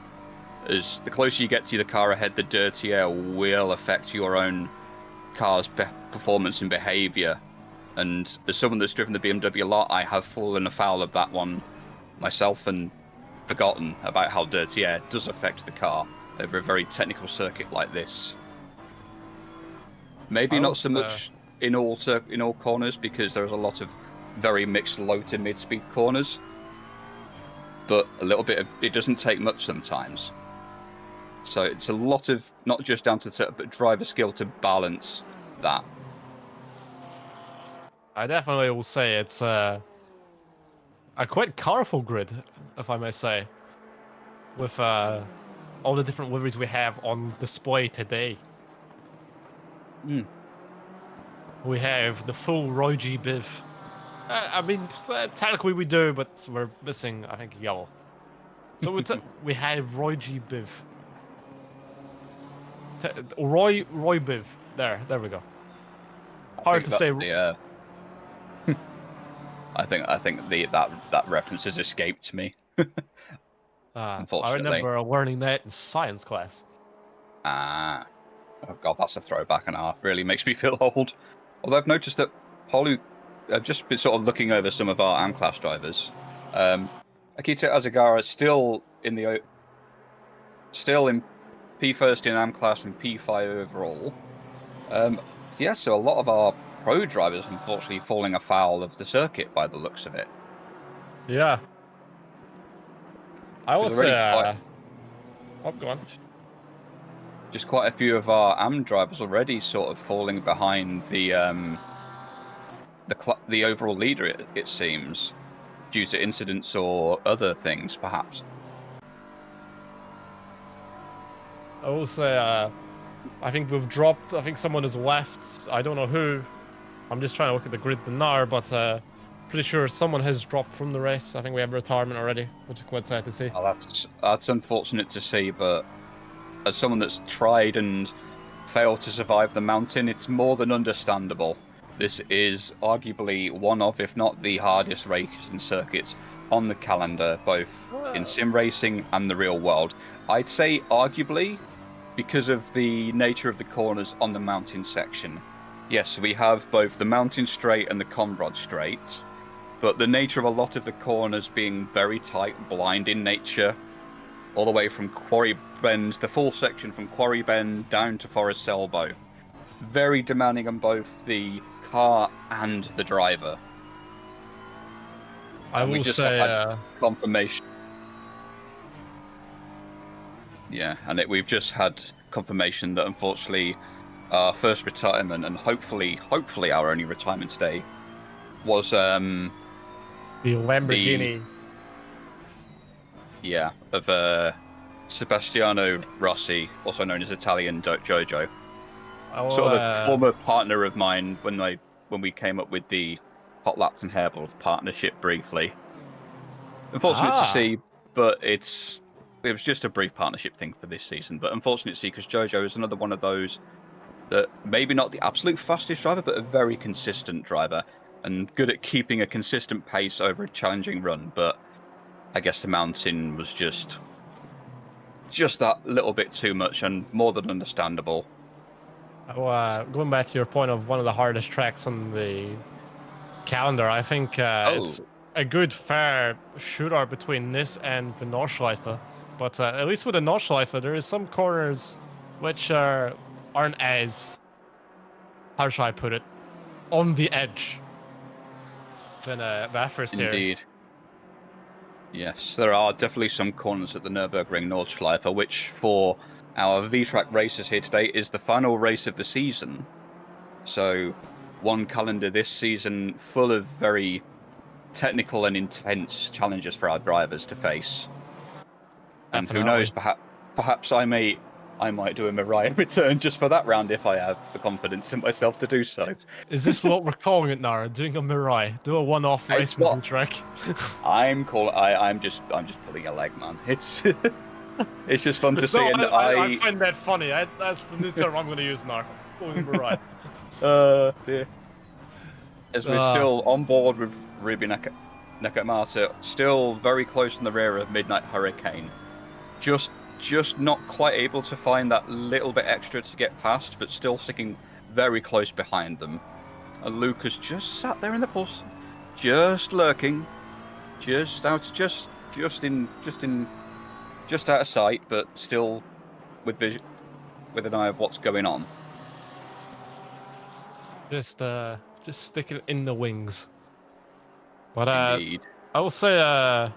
As the closer you get to the car ahead, the dirtier will affect your own car's performance and behavior. And as someone that's driven the BMW a lot, I have fallen afoul of that one myself and forgotten about how dirty air does affect the car over a very technical circuit like this. Maybe not so much in all corners, because there's a lot of very mixed low to mid-speed corners, but a little bit of it doesn't take much sometimes. So it's a lot of not just down to setup, but driver skill to balance that. I definitely will say it's a quite colorful grid, if I may say, with all the different liveries we have on display today. We have the full Roy G. Biv. I mean, technically we do, but we're missing, I think, yellow. So we have Roy G. Biv. Roy Biv. There we go. Hard to say. I think that reference has escaped me. Unfortunately, I remember learning that in science class. Oh god, that's a throwback and a half. Really makes me feel old. Although I've noticed that I've just been sort of looking over some of our AM class drivers. Akita Azagara still in P1st in AM class and P5 overall. Yeah, so a lot of our pro drivers unfortunately falling afoul of the circuit by the looks of it. Yeah. I will say, oh, go on. Just quite a few of our AM drivers already sort of falling behind the overall leader, it seems, due to incidents or other things, perhaps. I will say, I think we've dropped. I think someone has left. I don't know who. I'm just trying to look at the grid now, but pretty sure someone has dropped from the race. I think we have retirement already, which is quite sad to see. Oh, that's unfortunate to see, but as someone that's tried and failed to survive the mountain, it's more than understandable. This is arguably one of, if not the hardest racing circuits on the calendar, both in sim racing and the real world. I'd say arguably because of the nature of the corners on the mountain section. Yes, we have both the mountain straight and the Comrade straight, but the nature of a lot of the corners being very tight, blind in nature, all the way from Quarry Bend, the full section from Quarry Bend down to Forest Elbow. Very demanding on both the car and the driver. I will say confirmation. Yeah, and we've just had confirmation that unfortunately our first retirement, and hopefully our only retirement today, was the Lamborghini. Of Sebastiano Rossi, also known as Italian Jojo. Sort of a former partner of mine when we came up with the Hot Laps and Hairballs partnership briefly. Unfortunate to see, but it was just a brief partnership thing for this season. But unfortunate to see, because Jojo is another one of those that maybe not the absolute fastest driver, but a very consistent driver and good at keeping a consistent pace over a challenging run. But I guess the mountain was just that little bit too much and more than understandable. Going back to your point of one of the hardest tracks on the calendar, I think it's a good fair shootout between this and the Nordschleife. But at least with the Nordschleife, there is some corners which aren't as, how shall I put it, on the edge than Bathurst here. Indeed. Yes, there are definitely some corners at the Nürburgring Nordschleife, which for our Vtracc races here today is the final race of the season. So, one calendar this season full of very technical and intense challenges for our drivers to face. And who Definitely. knows, perhaps I might do a Mirai return just for that round if I have the confidence in myself to do so. Is this what we're calling it, Nara? Doing a Mirai? Do a one-off race It's in what Vtracc? I'm just pulling a leg, man. It's it's just fun to see, No, and I find that funny. That's the new term I'm going to use, Nara. Pulling a Mirai. Yeah. As we're still on board with Ruby Nakamata, still very close in the rear of Midnight Hurricane. Just not quite able to find that little bit extra to get past, but still sticking very close behind them. And Lucas just sat there in the bus, just lurking, just out of sight, but still with an eye of what's going on. Just stick it in the wings. But Indeed. I will say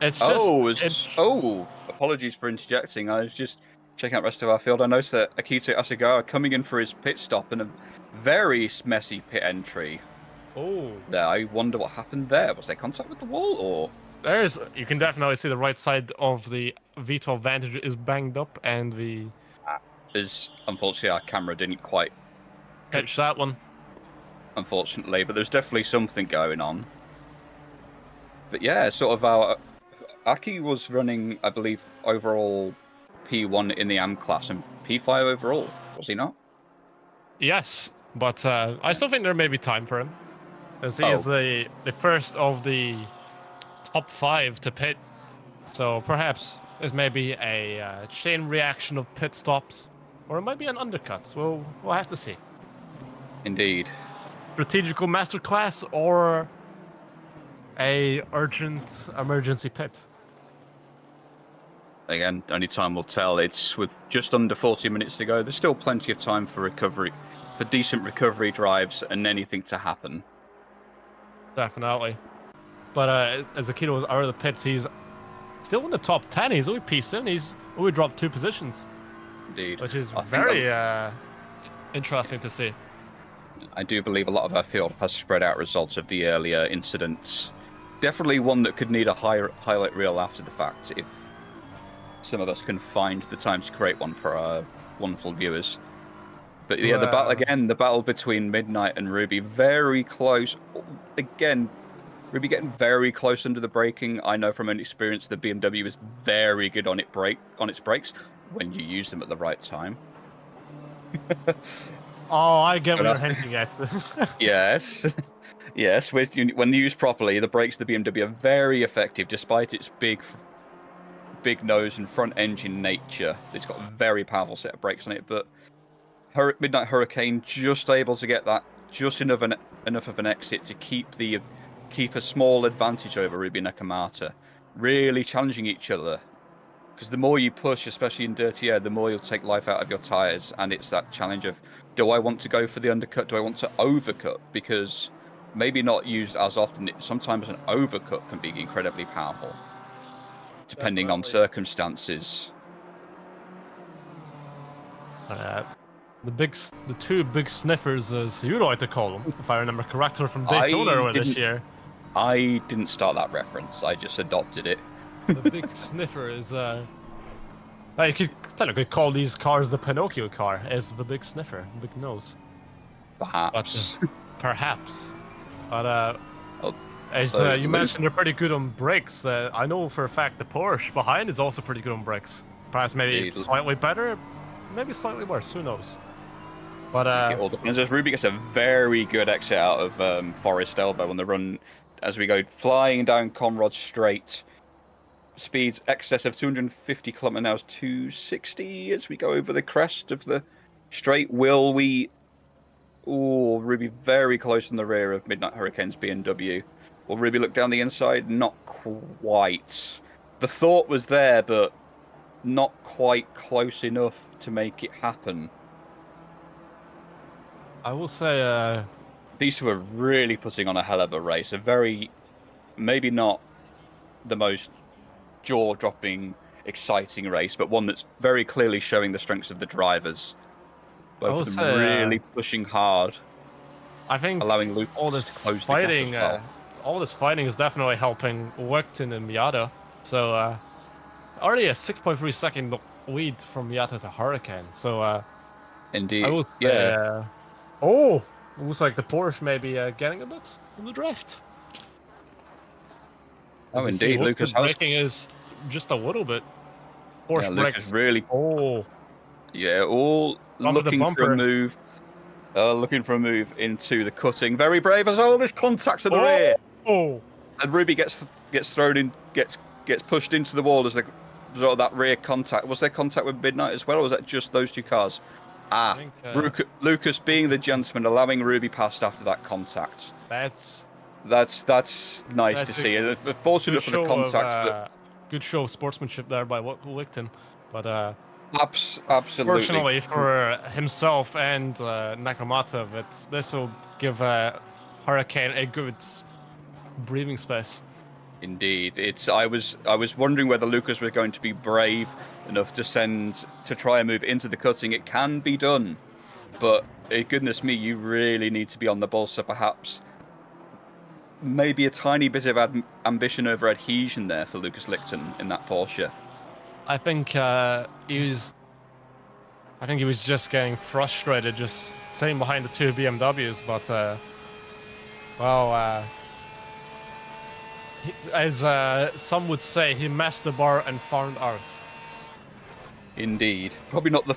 it's just Apologies for interjecting. I was just checking out the rest of our field. I noticed that Akito Asagawa coming in for his pit stop and a very messy pit entry. Oh, There, I wonder what happened there. Was there contact with the wall, or you can definitely see the right side of the V12 Vantage is banged up, and the as unfortunately our camera didn't quite catch that one. Unfortunately, but there's definitely something going on. But yeah, sort of our Aki was running, I believe, overall P1 in the AM class and P5 overall, was he not? Yes, but I still think there may be time for him, as he is the first of the top 5 to pit. So perhaps there's maybe a chain reaction of pit stops, or it might be an undercut. We'll have to see. Indeed. Strategical masterclass or a urgent emergency pit. Again, only time will tell. It's with just under 40 minutes to go. There's still plenty of time for recovery, for decent recovery drives and anything to happen. Definitely. But as Akito was out of the pits, he's still in the top 10. He's only P7. He's only dropped 2 positions. Indeed. Which is very interesting to see. I do believe a lot of our field has spread out results of the earlier incidents. Definitely one that could need a highlight reel after the fact, if some of us can find the time to create one for our wonderful viewers. But yeah, the battle between Midnight and Ruby, very close. Again, Ruby getting very close under the braking. I know from own experience the BMW is very good on its brakes when you use them at the right time. Oh, I get what you're hinting at. Yes. Yes, when used properly, the brakes of the BMW are very effective, despite its big nose and front engine nature. It's got a very powerful set of brakes on it, but Midnight Hurricane just able to get that just enough of an exit to keep a small advantage over Ruby Nakamata, really challenging each other. Because the more you push, especially in dirty air, the more you'll take life out of your tyres, and it's that challenge of, do I want to go for the undercut? Do I want to overcut? Because maybe not used as often, sometimes an overcut can be incredibly powerful, depending on circumstances. The 2 big sniffers, as you like to call them, if I remember correctly, from Daytona this year. I didn't start that reference. I just adopted it. The big sniffer is you could technically call these cars the Pinocchio car, as the big sniffer, big nose. Perhaps. Perhaps. But as you mentioned, they're pretty good on brakes. I know for a fact the Porsche behind is also pretty good on brakes. Perhaps maybe slightly better, maybe slightly worse. Who knows? But it all depends. As Ruby gets a very good exit out of Forest Elbow on the run, as we go flying down Conrad Straight. Speeds excess of 250 km/h, 260 as we go over the crest of the straight. Will we? Oh, Ruby very close in the rear of Midnight Hurricane's BMW. Will Ruby look down the inside? Not quite. The thought was there, but not quite close enough to make it happen. I will say these two are really putting on a hell of a race. A very, maybe not the most jaw-dropping, exciting race, but one that's very clearly showing the strengths of the drivers. Both of them really pushing hard. I think allowing Luke all this fighting, all this fighting is definitely helping Wigton and Miata. So already a 6.3 second lead from Miata to Hurricane. So I Indeed. will say, Yeah. oh, looks like the Porsche may be getting a bit in the draft. As Oh, you see, indeed. Lucas has. braking is just a little bit. Yeah, Porsche Lucas brakes. really. Oh, Yeah, all under the looking for a bumper. move. Looking for a move into the cutting. Very brave as all this contact to the rear. Oh, And Ruby gets thrown in, gets pushed into the wall as the result of that rear contact. Was there contact with Midnight as well, or was that just those two cars? I Ah, think Lucas being the Lucas is- gentleman, allowing Ruby past after that contact. that's That's nice to That's a see. Fortunate good for the show of contact, but good show of sportsmanship there by Wigton. But absolutely. fortunately for himself and Nakamata, this will give Hurricane a good breathing space. Indeed, I was wondering whether Lucas was going to be brave enough to try and move into the cutting. It can be done, but goodness me, you really need to be on the ball. So perhaps maybe a tiny bit of ambition over adhesion there for Lucas Lichten in that Porsche. I think he was just getting frustrated, just sitting behind the two BMWs. But as some would say, he messed the bar and found art. Indeed, probably not the.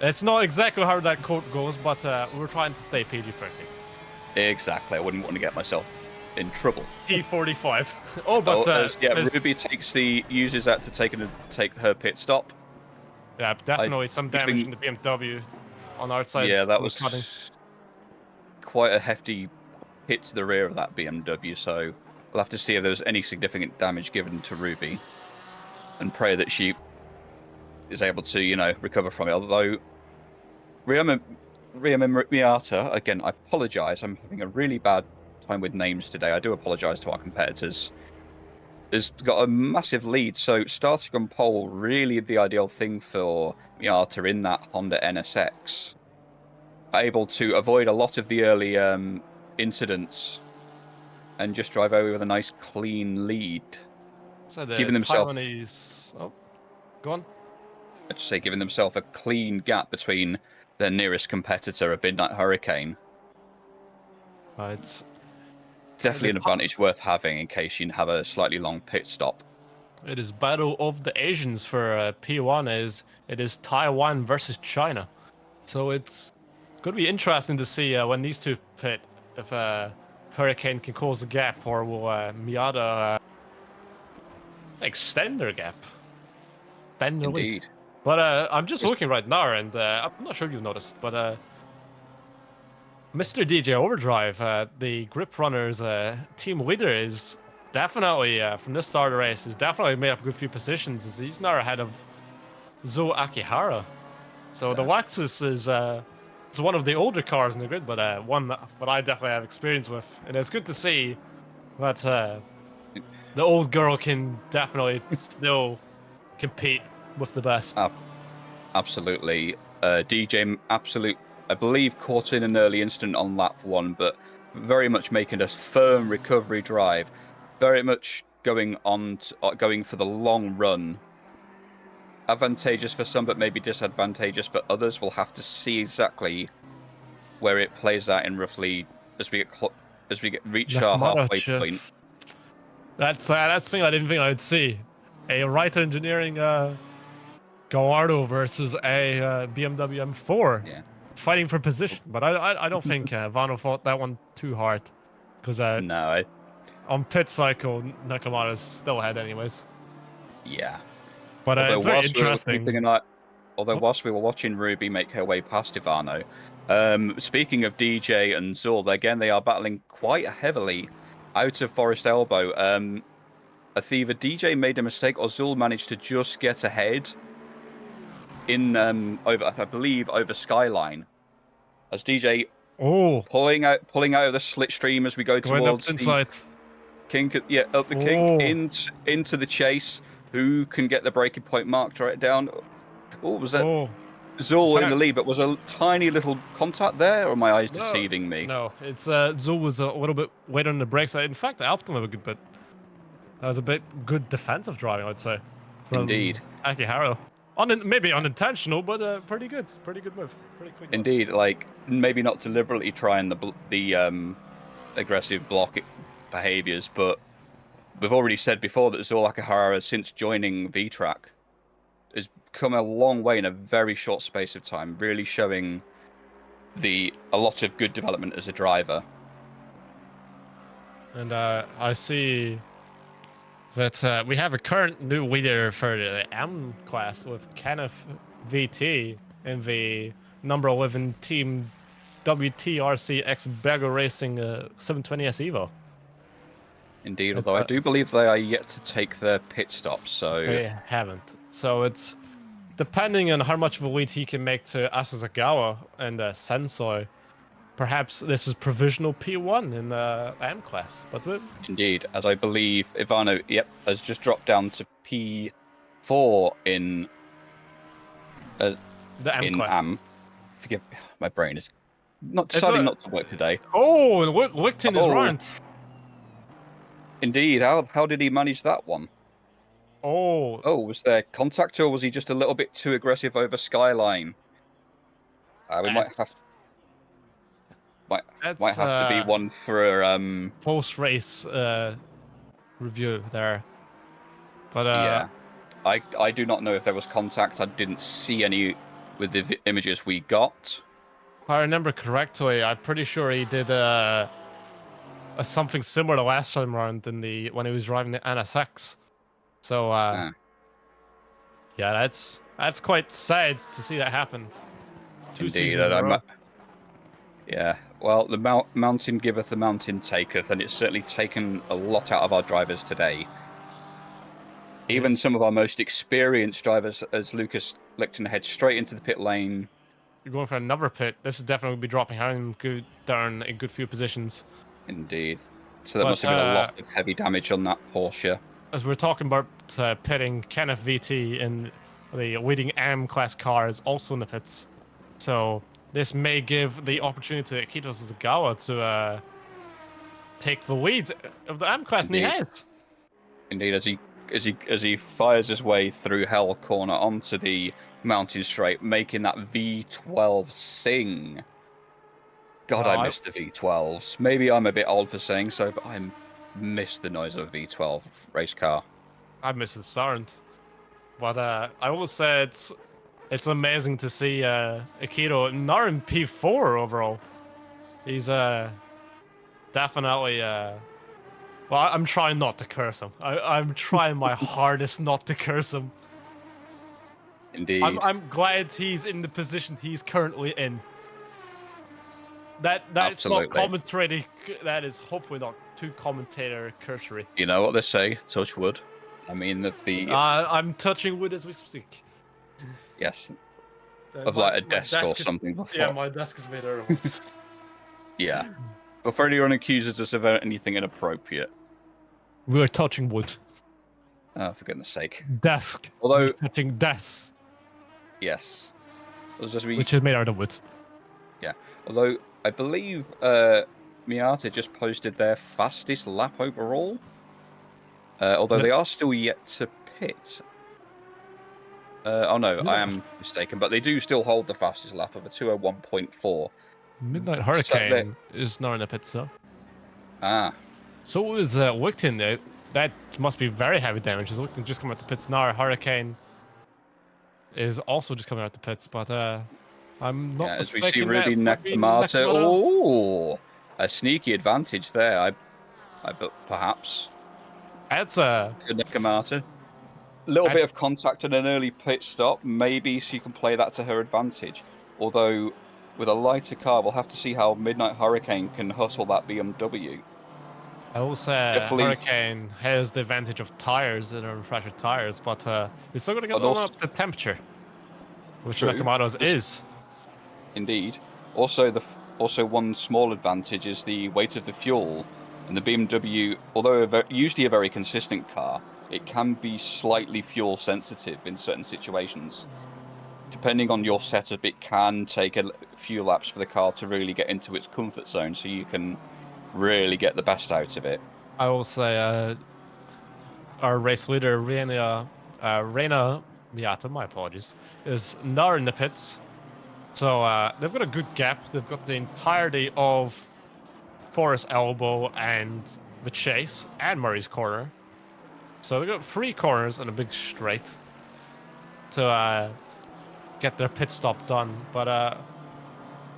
It's not exactly how that quote goes, but we're trying to stay PG-13. Exactly, I wouldn't want to get myself in trouble. P45. Oh, but Ruby uses that to take her pit stop. Yeah, definitely some damage in the BMW on our side. Yeah, that was quite a hefty hit to the rear of that BMW. So we'll have to see if there's any significant damage given to Ruby, and pray that she is able to, recover from it. Although Miata, again, I apologise. I'm having a really bad time with names today. I do apologise to our competitors. Has got a massive lead, so starting on pole, really the ideal thing for Miata in that Honda NSX. Able to avoid a lot of the early incidents and just drive over with a nice clean lead. So the giving themselves, Taiwanese... Oh, go on. I'd say giving themselves a clean gap between their nearest competitor, a Midnight Hurricane. It's definitely an advantage worth having in case you have a slightly long pit stop. It is Battle of the Asians for P1. It is Taiwan versus China. So it's going to be interesting to see when these two pit, if Hurricane can close the gap, or will Miata extend their gap. Indeed. But I'm just looking right now, and I'm not sure if you've noticed, but Mr. DJ Overdrive, the Grip Runners team leader, is definitely, from this start of the race, has definitely made up a good few positions. He's now ahead of Zo Akihara. So the Lexus is it's one of the older cars in the grid, but one that I definitely have experience with. And it's good to see that the old girl can definitely still compete with the best. Absolutely. DJ, I believe, caught in an early incident on lap 1, but very much making a firm recovery drive. Very much going for the long run. Advantageous for some, but maybe disadvantageous for others. We'll have to see exactly where it plays out in roughly as we reach our halfway point. That's thing I didn't think I'd see. A Wright Engineering Gallardo versus a BMW M4. Yeah. Fighting for position, but I don't think Vano fought that one too hard, because on pit cycle Nakamata's still ahead anyways. Yeah. But it's very interesting. Whilst we were watching Ruby make her way past Ivano, speaking of DJ and Zul, again they are battling quite heavily out of Forest Elbow. Either DJ made a mistake or Zul managed to just get ahead in over Skyline, as DJ pulling out of the slipstream as we go towards the kink. Yeah, up the kink into the chase. Who can get the breaking point marked right down? Oh, was that? Zool in the lead, but was a tiny little contact there, or are my eyes deceiving me? No, it's Zool was a little bit later on the brakes. In fact, I helped him a good bit. That was a bit good defensive driving, I'd say. From Indeed. Akihiro. Maybe unintentional, but pretty good. Pretty good move. Pretty quick move. Indeed, like maybe not deliberately trying the aggressive block behaviors, but we've already said before that Zool Akihiro, since joining Vtracc, has come a long way in a very short space of time, really showing a lot of good development as a driver. And I see that we have a current new leader for the M class with Kenneth VT in the number 11 team WTRC X Bagger Racing 720S Evo. Indeed, although I do believe they are yet to take their pit stops, so... They haven't. So it's depending on how much of a lead he can make to Asazagawa and Sensoi. Perhaps this is provisional P1 in the M class. But indeed, as I believe Ivano, has just dropped down to P4 in the M class. AM. Forgive me, my brain is deciding not to work today. Oh, and Wickton is ruined. Indeed, how did he manage that one? Oh, was there contact, or was he just a little bit too aggressive over Skyline? We might have to be one for post-race review there. But yeah, I do not know if there was contact. I didn't see any with the images we got. If I remember correctly, I'm pretty sure he did something similar to last time around when he was driving the NSX. So yeah, that's quite sad to see that happen. Indeed, yeah. Well, the mountain giveth, the mountain taketh, and it's certainly taken a lot out of our drivers today. Even some of our most experienced drivers, as Lucas Lichten heads straight into the pit lane. You're going for another pit. This is definitely be dropping him down in good few positions. Indeed. So there must have been a lot of heavy damage on that Porsche. As we're talking about pitting, Kenneth VT in the leading M class car is also in the pits. So this may give the opportunity to Akito Sasagawa to take the lead of the M class, and he has. Indeed, as he fires his way through Hell Corner onto the mountain straight, making that V12 sing. God, I miss the V12s. Maybe I'm a bit old for saying so, but I miss the noise of a V12 race car. I miss the sound. But I will say it's amazing to see Akito not in P4 overall. He's definitely... well, I'm trying not to curse him. I'm trying my hardest not to curse him. Indeed. I'm glad he's in the position he's currently in. That's not commentary. That is hopefully not too commentator cursory. You know what they say, touch wood. I mean, I'm touching wood as we speak. Yes. Of like a desk or something before. Yeah, my desk is made out of wood. Yeah. Before anyone accuses us of anything inappropriate. We are touching wood. Oh, for goodness sake. Desk. Although touching desks. Yes. Which is made out of wood. Yeah. Although I believe Miata just posted their fastest lap overall. Although they are still yet to pit. Oh no, I am mistaken. But they do still hold the fastest lap of a 201.4. Midnight Hurricane is not in the pit, so. Ah. So is Wickton. That must be very heavy damage. Is Wickton just coming out the pits now? Hurricane is also just coming out the pits, but I'm not as mistaken. We see Rudy Nakamata. Oh, a sneaky advantage there. I perhaps. That's a Nakamata. A little bit of contact and an early pit stop. Maybe she can play that to her advantage. Although, with a lighter car, we'll have to see how Midnight Hurricane can hustle that BMW. I will say Hurricane has the advantage of tires and refresher tires, but it's still going to get up the temperature, which Nakamato's is. Indeed. Also, one small advantage is the weight of the fuel. And the BMW, although usually a very consistent car, it can be slightly fuel sensitive in certain situations. depending on your setup, it can take a few laps for the car to really get into its comfort zone, so you can really get the best out of it. I will say our race leader, Reina Miata, my apologies, is not in the pits. So they've got a good gap. They've got the entirety of Forest Elbow and the Chase and Murray's Corner. So they've got 3 corners and a big straight to get their pit stop done. But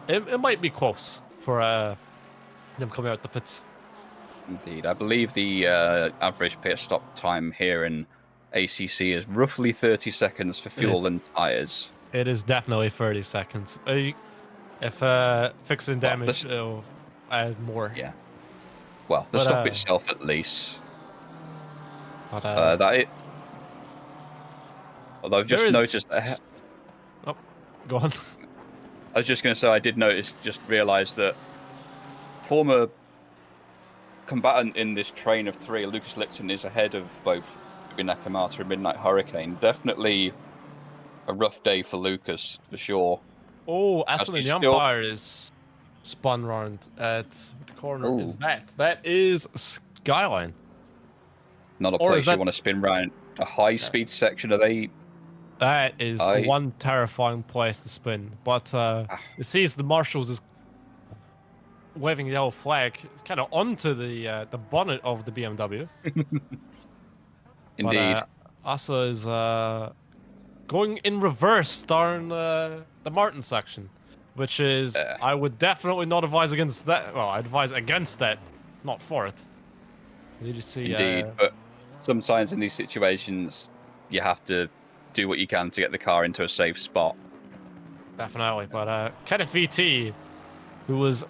it might be close for them coming out the pits. Indeed. I believe the average pit stop time here in ACC is roughly 30 seconds for fuel and tyres. It is definitely 30 seconds. If fixing damage, it'll add more. Yeah. Well, the stop itself, at least. But although I've just noticed. Oh, go on. I was just going to say, I did realize that former combatant in this train of 3, Lucas Lichten, is ahead of both Nakamata and Midnight Hurricane. Definitely a rough day for Lucas, for sure. Oh, Aslan, the umpire is spun round at the corner. Ooh. Is that? That is Skyline. Not a place you want to spin round. A high-speed section, are they? That is one terrifying place to spin. But it sees the marshals is waving the yellow flag kind of onto the bonnet of the BMW. Indeed. But, Asa is going in reverse down the Martin section, which is I would definitely not advise against that. Well, I advise against that, not for it. You just see. Indeed, but sometimes in these situations, you have to do what you can to get the car into a safe spot. Definitely, but Kenneth VT, who was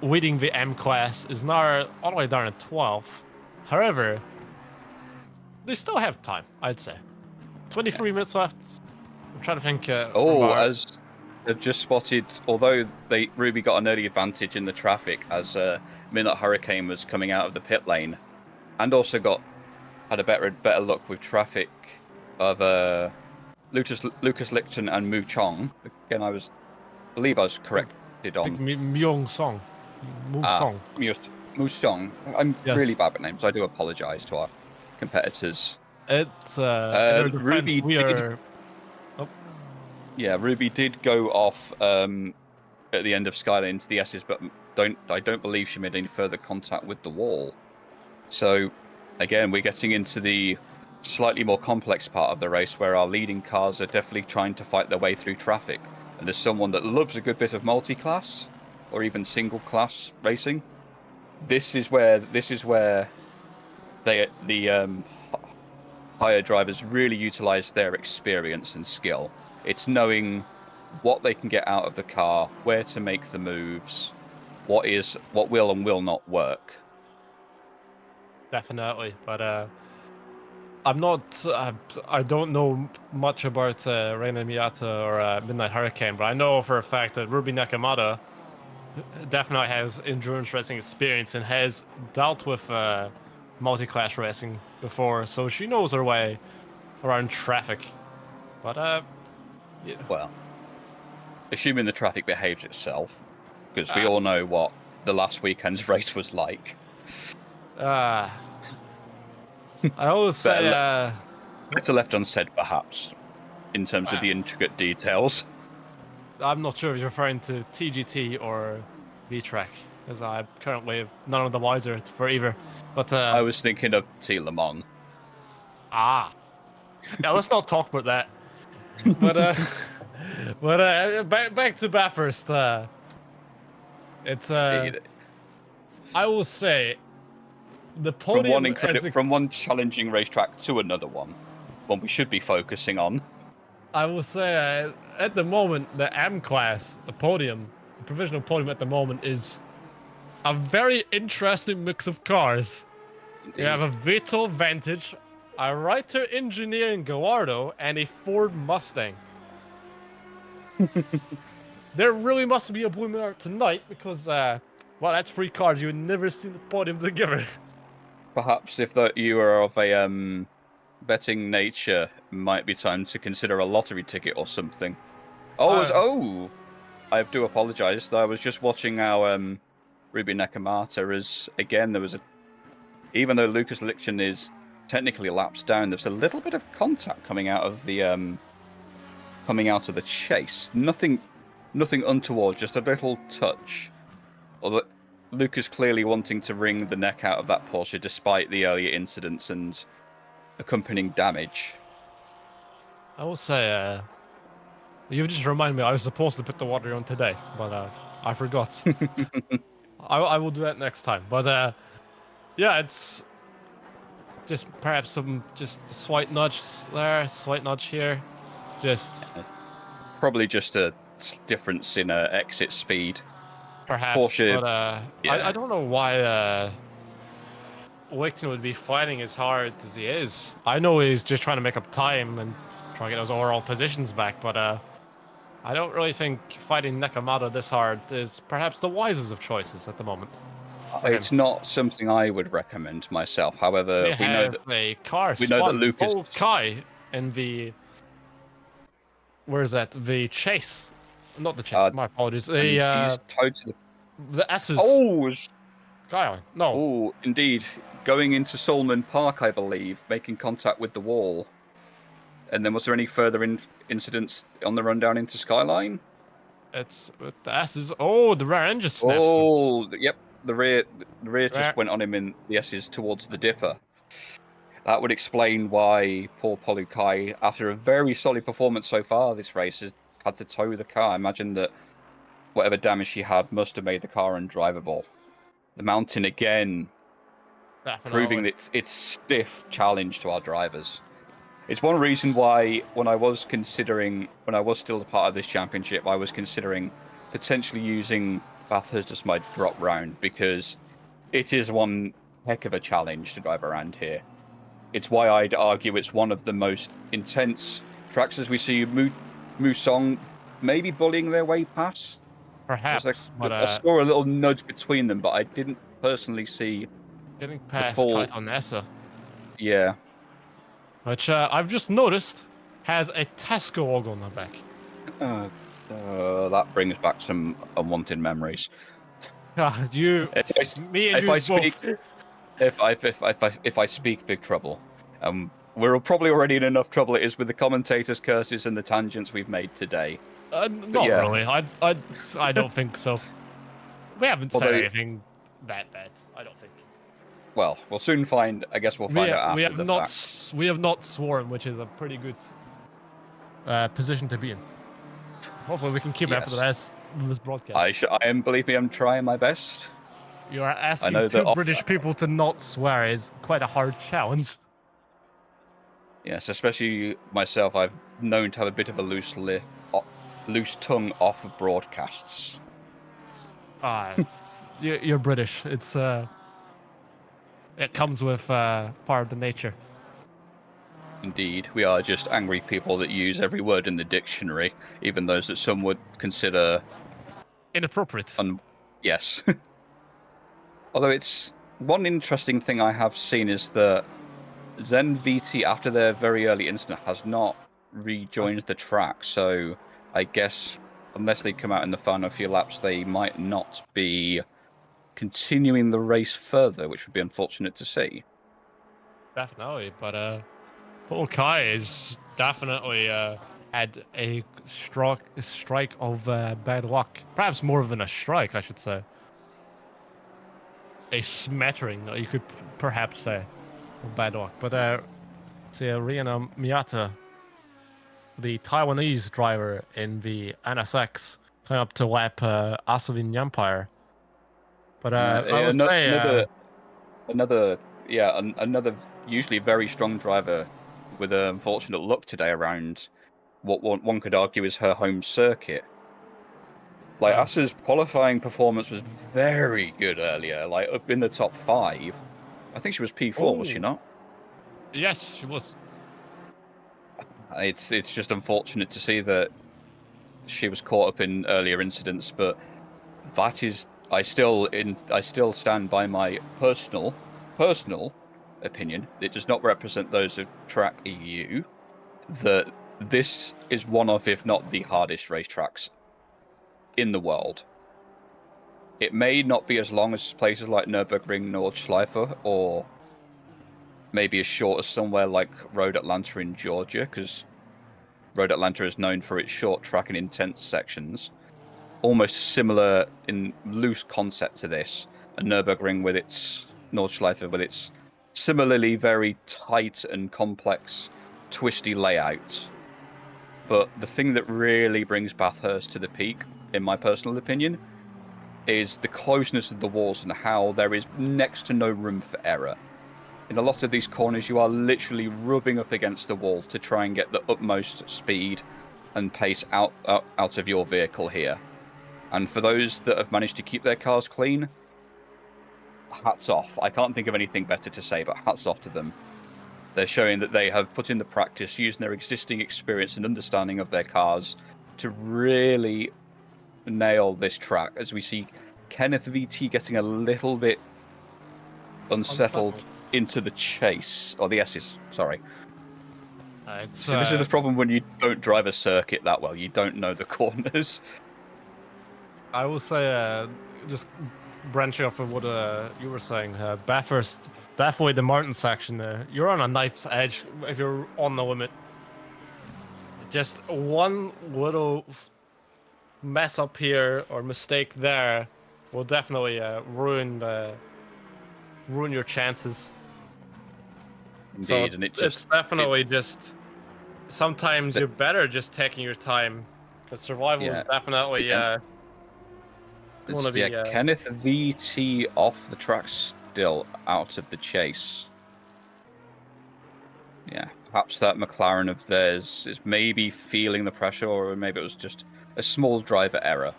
leading the M class, is now all the way down at 12th. However, they still have time, I'd say. 23 minutes left. I'm trying to think. As I've just spotted, although Ruby got an early advantage in the traffic as Midnight Hurricane was coming out of the pit lane, and also had a better luck with traffic of Lucas Lichten and Mu Chong. Again, I believe I was corrected on. Myung Song. Mu Chong. I'm really bad at names. I do apologise to our competitors. Ruby Ruby did go off at the end of Skyline into the S's, but I don't believe she made any further contact with the wall. So again, we're getting into the slightly more complex part of the race where our leading cars are definitely trying to fight their way through traffic. And as someone that loves a good bit of multi-class or even single-class racing, this is where the higher drivers really utilize their experience and skill. It's knowing what they can get out of the car, where to make the moves, what will and will not work. Definitely, but I'm not. I don't know much about Reina Miata or Midnight Hurricane, but I know for a fact that Ruby Nakamata definitely has endurance racing experience and has dealt with multi-class racing before, so she knows her way around traffic. But yeah. Well, assuming the traffic behaves itself, because we all know what the last weekend's race was like. I always say better left unsaid, perhaps, in terms of the intricate details. I'm not sure if you're referring to TGT or Vtracc, as I'm currently none of the wiser for either. But I was thinking of T Le Mans. Now let's not talk about that. But back to Bathurst. It's I will say the podium from one challenging racetrack to another one we should be focusing on. I will say at the moment the M class, the provisional podium at the moment is a very interesting mix of cars. Indeed. You have a Vito Vantage, a Reiter Engineering Gallardo, and a Ford Mustang. There really must be a blooming art tonight because, well, that's 3 cars you would never see the podium together. Perhaps if you are of a betting nature, it might be time to consider a lottery ticket or something. Oh, I do apologise. I was just watching our Ruby Nakamata as again there was even though Lucas Lichten is technically lapsed down, there's a little bit of contact coming out of the chase. Nothing untoward, just a little touch. Although Lucas clearly wanting to wring the neck out of that Porsche despite the earlier incidents and accompanying damage. I will say, you've just reminded me I was supposed to put the water on today, but I forgot. I will do that next time. But yeah, it's just perhaps some just slight nudge there, slight nudge here. Just probably just a difference in exit speed. Perhaps, Porsche, but yeah. I don't know why Lichten would be fighting as hard as he is. I know he's just trying to make up time and try to get those overall positions back, but I don't really think fighting Nakamata this hard is perhaps the wisest of choices at the moment. It's not something I would recommend myself. However, we know that a car we know that spun Lucas Kai in the where's that? The chase, not the chase. My apologies. She's totally the S's. Oh, Skyline. No. Oh, indeed. Going into Solman Park, I believe, making contact with the wall. And then was there any further incidents on the run down into Skyline? It's with the S's. Oh, the rear end just snaps. Oh, yep. The rear just went on him in the S's towards the Dipper. That would explain why poor Polukai, after a very solid performance so far this race, has had to tow the car. I imagine that whatever damage she had must have made the car undrivable. The mountain again, proving that it's stiff challenge to our drivers. It's one reason why when I was still a part of this championship, I was considering potentially using Bathurst as my drop round, because it is one heck of a challenge to drive around here. It's why I'd argue it's one of the most intense tracks, as we see Musong maybe bullying their way past. Perhaps, but I saw a little nudge between them, but I didn't personally see getting past Kite on Essa. Yeah. Which I've just noticed has a Tesco logo on the back. That brings back some unwanted memories. If I speak big trouble, we're probably already in enough trouble it is with the commentators' curses and the tangents we've made today. Not really. I don't think so. We haven't said anything that bad. I don't think. Well, we'll soon find. I guess we'll find out after the fact. We have not sworn, which is a pretty good position to be in. Hopefully, we can keep it for the rest of this broadcast. Believe me, I'm trying my best. You are asking two British people to not swear is quite a hard challenge. Yes, especially myself. I've known to have a bit of a loose tongue off of broadcasts. You're British. It's it comes with part of the nature. Indeed, we are just angry people that use every word in the dictionary, even those that some would consider inappropriate. Yes. Although it's one interesting thing I have seen is that Zen VT, after their very early incident, has not rejoined the track. So I guess unless they come out in the final few laps, they might not be continuing the race further, which would be unfortunate to see. Definitely, but Paul Kai is definitely had a strike of bad luck. Perhaps more than a strike, I should say. A smattering, you could perhaps say, of bad luck. But see, Riana Miyata, the Taiwanese driver in the NSX, coming up to lap Asavin Empire. But I would say another usually very strong driver with unfortunate luck today around what one could argue is her home circuit. Like, Asa's qualifying performance was very good earlier, like up in the top 5. I think she was P4, was she not? Yes, she was. It's just unfortunate to see that she was caught up in earlier incidents, but that is I still stand by my personal opinion. It does not represent those of Track EU. That this is one of, if not the hardest racetracks in the world. It may not be as long as places like Nürburgring, Nordschleife, or maybe as short as somewhere like Road Atlanta in Georgia, because Road Atlanta is known for its short track and intense sections. Almost similar in loose concept to this, and Nürburgring with its Nordschleife with its similarly very tight and complex, twisty layout. But the thing that really brings Bathurst to the peak, in my personal opinion, is the closeness of the walls and how there is next to no room for error. In a lot of these corners, you are literally rubbing up against the wall to try and get the utmost speed and pace out of your vehicle here. And for those that have managed to keep their cars clean, hats off. I can't think of anything better to say, but hats off to them. They're showing that they have put in the practice, using their existing experience and understanding of their cars to really nail this track, as we see Kenneth VT getting a little bit unsettled into the chase, or the S's, sorry. So this is the problem when you don't drive a circuit that well. You don't know the corners. I will say, just branching off of what you were saying, Bathurst, definitely the mountain section, you're on a knife's edge if you're on the limit. Just one little mess up here or mistake there will definitely ruin your chances. Indeed, so and it's definitely just sometimes you're better just taking your time, because survival is definitely going to be Kenneth VT off the track, still out of the chase. Yeah, perhaps that McLaren of theirs is maybe feeling the pressure, or maybe it was just a small driver error.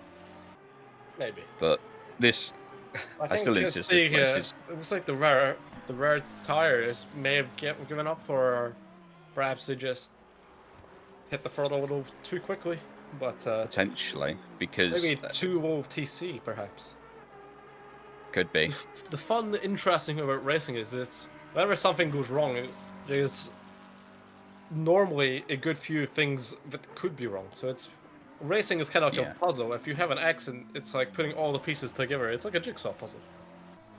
Maybe. But this, I still insist. It was like the rare tires may have given up, or perhaps they just hit the throttle a little too quickly. But potentially, because maybe too low of TC, perhaps. Could be. The fun, interesting thing about racing is this: whenever something goes wrong, there's normally a good few things that could be wrong. So racing is kind of like a puzzle. If you have an accident, it's like putting all the pieces together. It's like a jigsaw puzzle.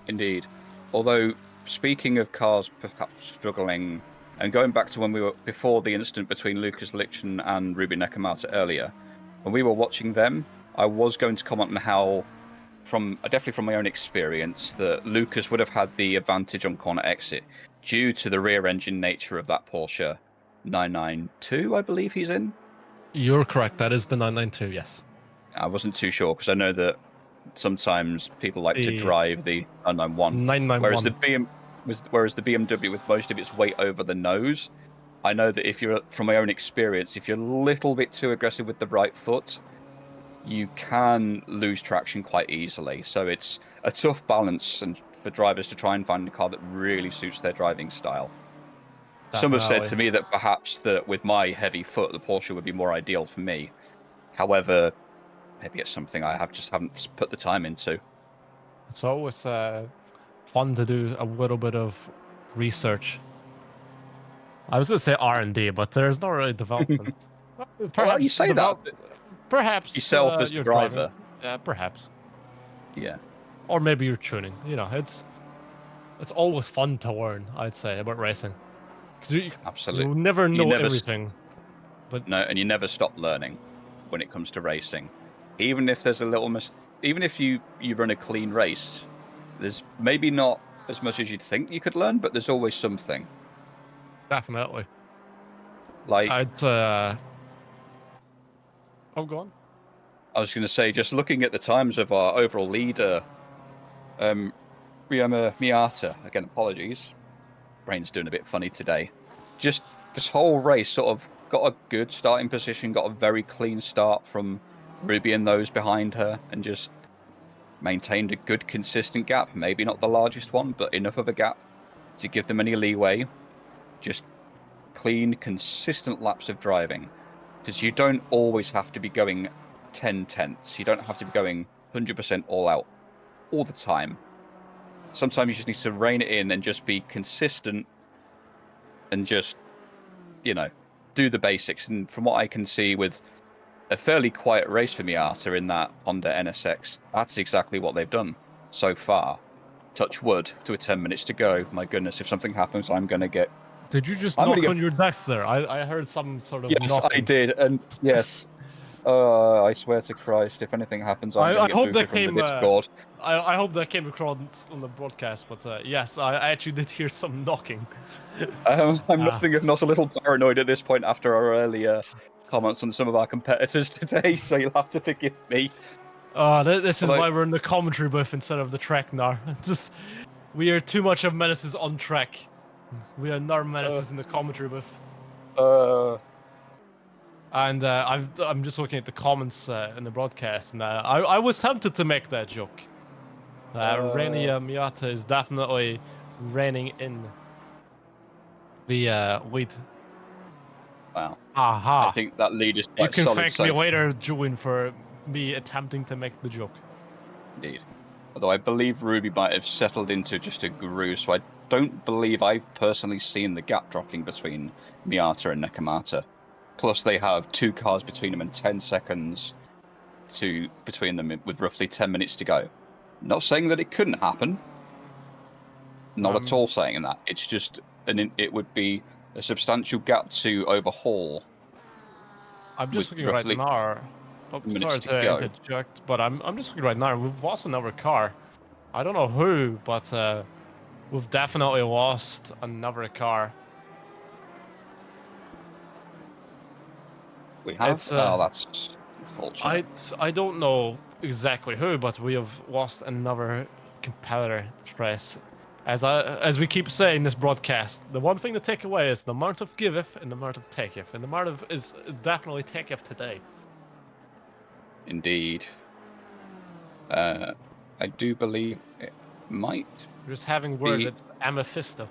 Indeed. Although, speaking of cars perhaps struggling, and going back to when we were before the incident between Lucas Lichten and Ruben Nekamata earlier, when we were watching them, I was going to comment on how, definitely from my own experience, that Lucas would have had the advantage on corner exit due to the rear engine nature of that Porsche 992, I believe he's in. You're correct. That is the 992. Yes. I wasn't too sure because I know that sometimes people like to drive the 991. 991. Whereas the BMW, with most of its weight over the nose, I know that if you're, from my own experience, if you're a little bit too aggressive with the right foot, you can lose traction quite easily. So it's a tough balance, and for drivers to try and find a car that really suits their driving style. Some have said to me that perhaps that with my heavy foot, the Porsche would be more ideal for me. However, maybe it's something I haven't put the time into. It's always fun to do a little bit of research. I was going to say R&D, but there's not really development. Perhaps you say that. Perhaps yourself as the driver. Yeah, perhaps. Yeah. Or maybe you're tuning. You know, it's always fun to learn, I'd say, about racing. Because absolutely, you never know everything. But no, and you never stop learning when it comes to racing. Even if there's a little even if you run a clean race, there's maybe not as much as you'd think you could learn, but there's always something. Definitely. Like I'd oh, go on. I was going to say, just looking at the times of our overall leader, Ryoma Miata. Again, apologies. Brain's doing a bit funny today. Just this whole race sort of got a good starting position, got a very clean start from Ruby and those behind her, and just maintained a good consistent gap. Maybe not the largest one, but enough of a gap to give them any leeway. Just clean, consistent laps of driving. Because you don't always have to be going 10 tenths. You don't have to be going 100% all out all the time. Sometimes you just need to rein it in and just be consistent and just, do the basics. And from what I can see, with a fairly quiet race for Miata in that Honda NSX, that's exactly what they've done so far. Touch wood to 10 minutes to go. My goodness, if something happens, I'm going to get... Did you just I'm gonna knock get... on your desk there? I heard some sort of Yes, knocking. I did. And yes, I swear to Christ, if anything happens, I'm going I to get hope booted that from the came. Discord. I hope that came across on the broadcast. But yes, I actually did hear some knocking. I'm nothing if not a little paranoid at this point after our earlier comments on some of our competitors today, so you'll have to forgive me. This is Although- why we're in the commentary booth instead of the track now. Just we are too much of menaces on track. We are not menaces in the commentary booth. And I'm just looking at the comments in the broadcast, and I was tempted to make that joke. Renny Miata is definitely reining in the lead. Wow. Aha! I think that lead is You quite can solid. thank me later, Julian, for me attempting to make the joke. Indeed. Although I believe Ruby might have settled into just a groove, so I don't believe I've personally seen the gap dropping between Miata and Nekomata. Plus, they have 2 cars between them and 10 seconds between them with roughly 10 minutes to go. Not saying that it couldn't happen. Not at all saying that. It's just it would be a substantial gap to overhaul. I'm just looking right now. Oh, sorry to interject, but I'm just looking right now. We've lost another car. I don't know who, but we've definitely lost another car. We have? Oh, that's unfortunate. I don't know exactly who, but we have lost another competitor race. As we keep saying in this broadcast, the one thing to take away is the amount of giveth and the amount of taketh, and the amount of is definitely taketh today. Indeed. I do believe it might. Just having word it's Amethysto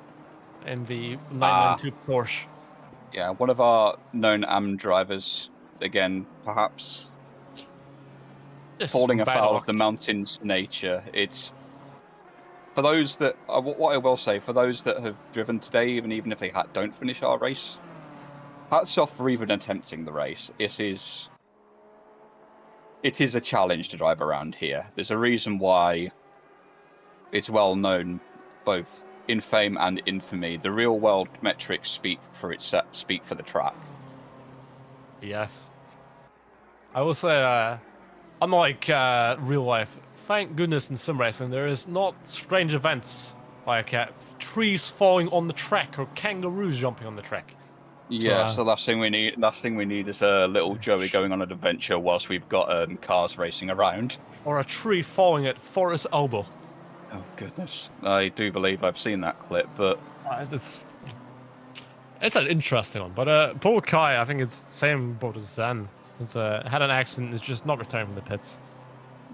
in the 992 Porsche. Yeah, one of our known AM drivers, again, perhaps falling afoul of the mountain's nature. It's for those that, what I will say, for those that have driven today, even if they don't finish our race, hats off for even attempting the race. It is a challenge to drive around here. There's a reason why it's well known, both in fame and infamy. The real world metrics speak for the track. Yes. I will say, unlike real life, thank goodness in sim racing there is not strange events like trees falling on the track or kangaroos jumping on the track. Yeah, so last thing we need is a little Joey going on an adventure whilst we've got cars racing around. Or a tree falling at Forest elbow. Oh goodness, I do believe I've seen that clip, but it's an interesting one. But Paul Kai, I think it's the same boat as Zen. It's had an accident. It's just not returning from the pits.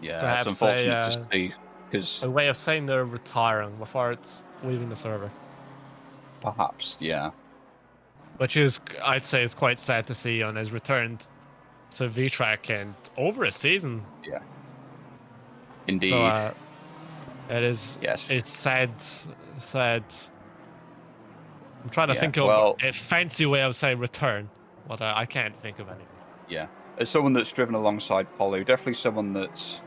Yeah, perhaps it's unfortunate to see, because a way of saying they're retiring before it's leaving the server. Perhaps, yeah. Which is, I'd say, is quite sad to see on his return to Vtracc and over a season. Yeah. Indeed. So, it is. Yes. It's sad. I'm trying to think of a fancy way of saying return, but I can't think of anything. Yeah. As someone that's driven alongside Polu, definitely someone that's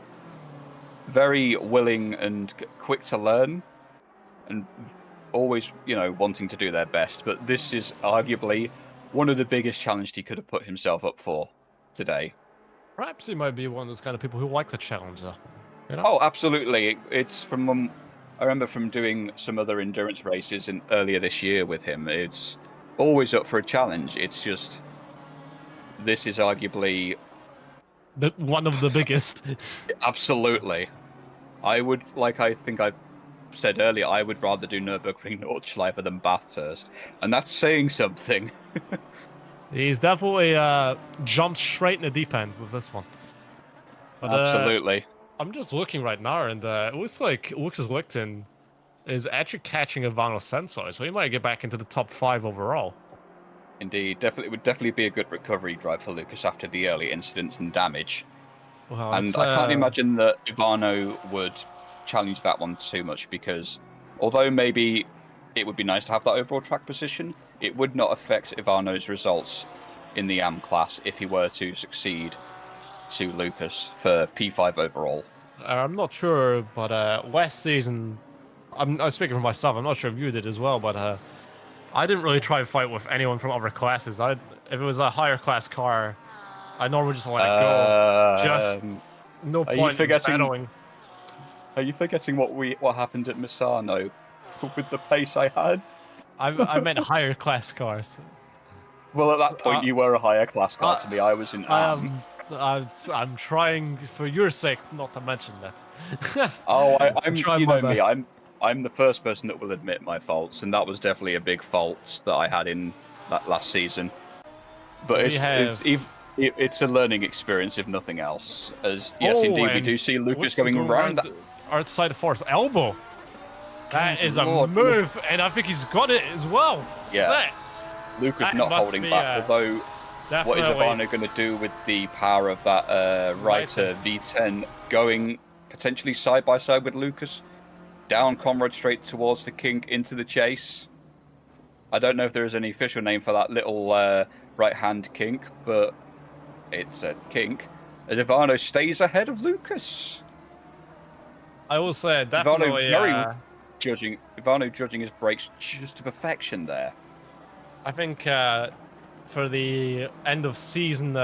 very willing and quick to learn, and always, wanting to do their best. But this is arguably one of the biggest challenges he could have put himself up for today. Perhaps he might be one of those kind of people who likes a challenge, though. Oh, absolutely. It's from I remember from doing some other endurance races earlier this year with him. It's always up for a challenge. It's just this is arguably one of the biggest. Absolutely. I think I said earlier, I would rather do Nürburgring Nordschleife than Bathurst, and that's saying something. He's definitely jumped straight in the deep end with this one. But, absolutely. I'm just looking right now, and it looks like Lucas Lichten is actually catching a Vinyl Sensor, so he might get back into the top 5 overall. Indeed, it would definitely be a good recovery drive for Lucas after the early incidents and damage. Well, and I can't imagine that Ivano would challenge that one too much, because although maybe it would be nice to have that overall track position. It would not affect Ivano's results in the AM class if he were to succeed to Lucas for P5 overall. I'm not sure, but last season, I'm speaking for myself. I'm not sure if you did as well, but I didn't really try to fight with anyone from other classes. If it was a higher class car, I normally just let it go. Just no point in battling. Are you forgetting what happened at Misano with the pace I had? I meant higher class cars. Well, at that point, you were a higher class car to me. I was in AM. I'm trying, for your sake, not to mention that. I'm you know me. I'm the first person that will admit my faults, and that was definitely a big fault that I had in that last season. But it's a learning experience, if nothing else. As yes, indeed, we do see Lucas going around that outside the force elbow. That is a move, and I think he's got it as well. Yeah, Lucas not holding back, although. Definitely. What is Ivano going to do with the power of that Reiter V10 going potentially side by side with Lucas? Down Comrade straight towards the kink into the chase. I don't know if there is any official name for that little right-hand kink, but it's a kink. As Ivano stays ahead of Lucas. I will say, definitely... Ivano judging his brakes just to perfection there. I think... for the end of season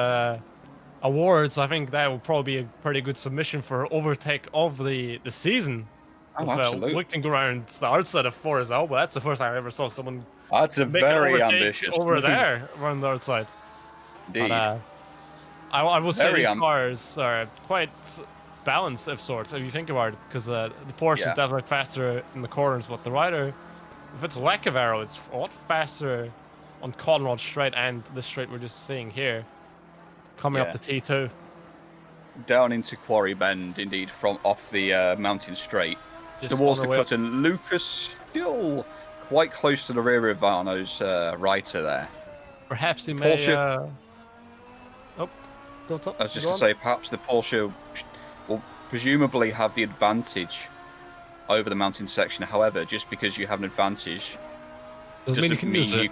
awards, I think that will probably be a pretty good submission for overtake of the season. Oh, absolutely. Looking around the outside of Forest Elbow, that's the first time I ever saw someone. That's a very ambitious over there around the outside. Indeed. But, I will say these cars are quite balanced of sorts if you think about it, because the Porsche is definitely faster in the corners, but the Rider, if it's lack of arrow, it's a lot faster on Conrad straight and the straight we're just seeing here, coming up the T2. Down into Quarry Bend, indeed, from off the mountain straight. Just towards the cut, and Lucas still quite close to the rear of Ivano's Reiter there. Perhaps he may... Porsche... go top. I was just going to say, perhaps the Porsche will presumably have the advantage over the mountain section. However, just because you have an advantage doesn't mean you can use it.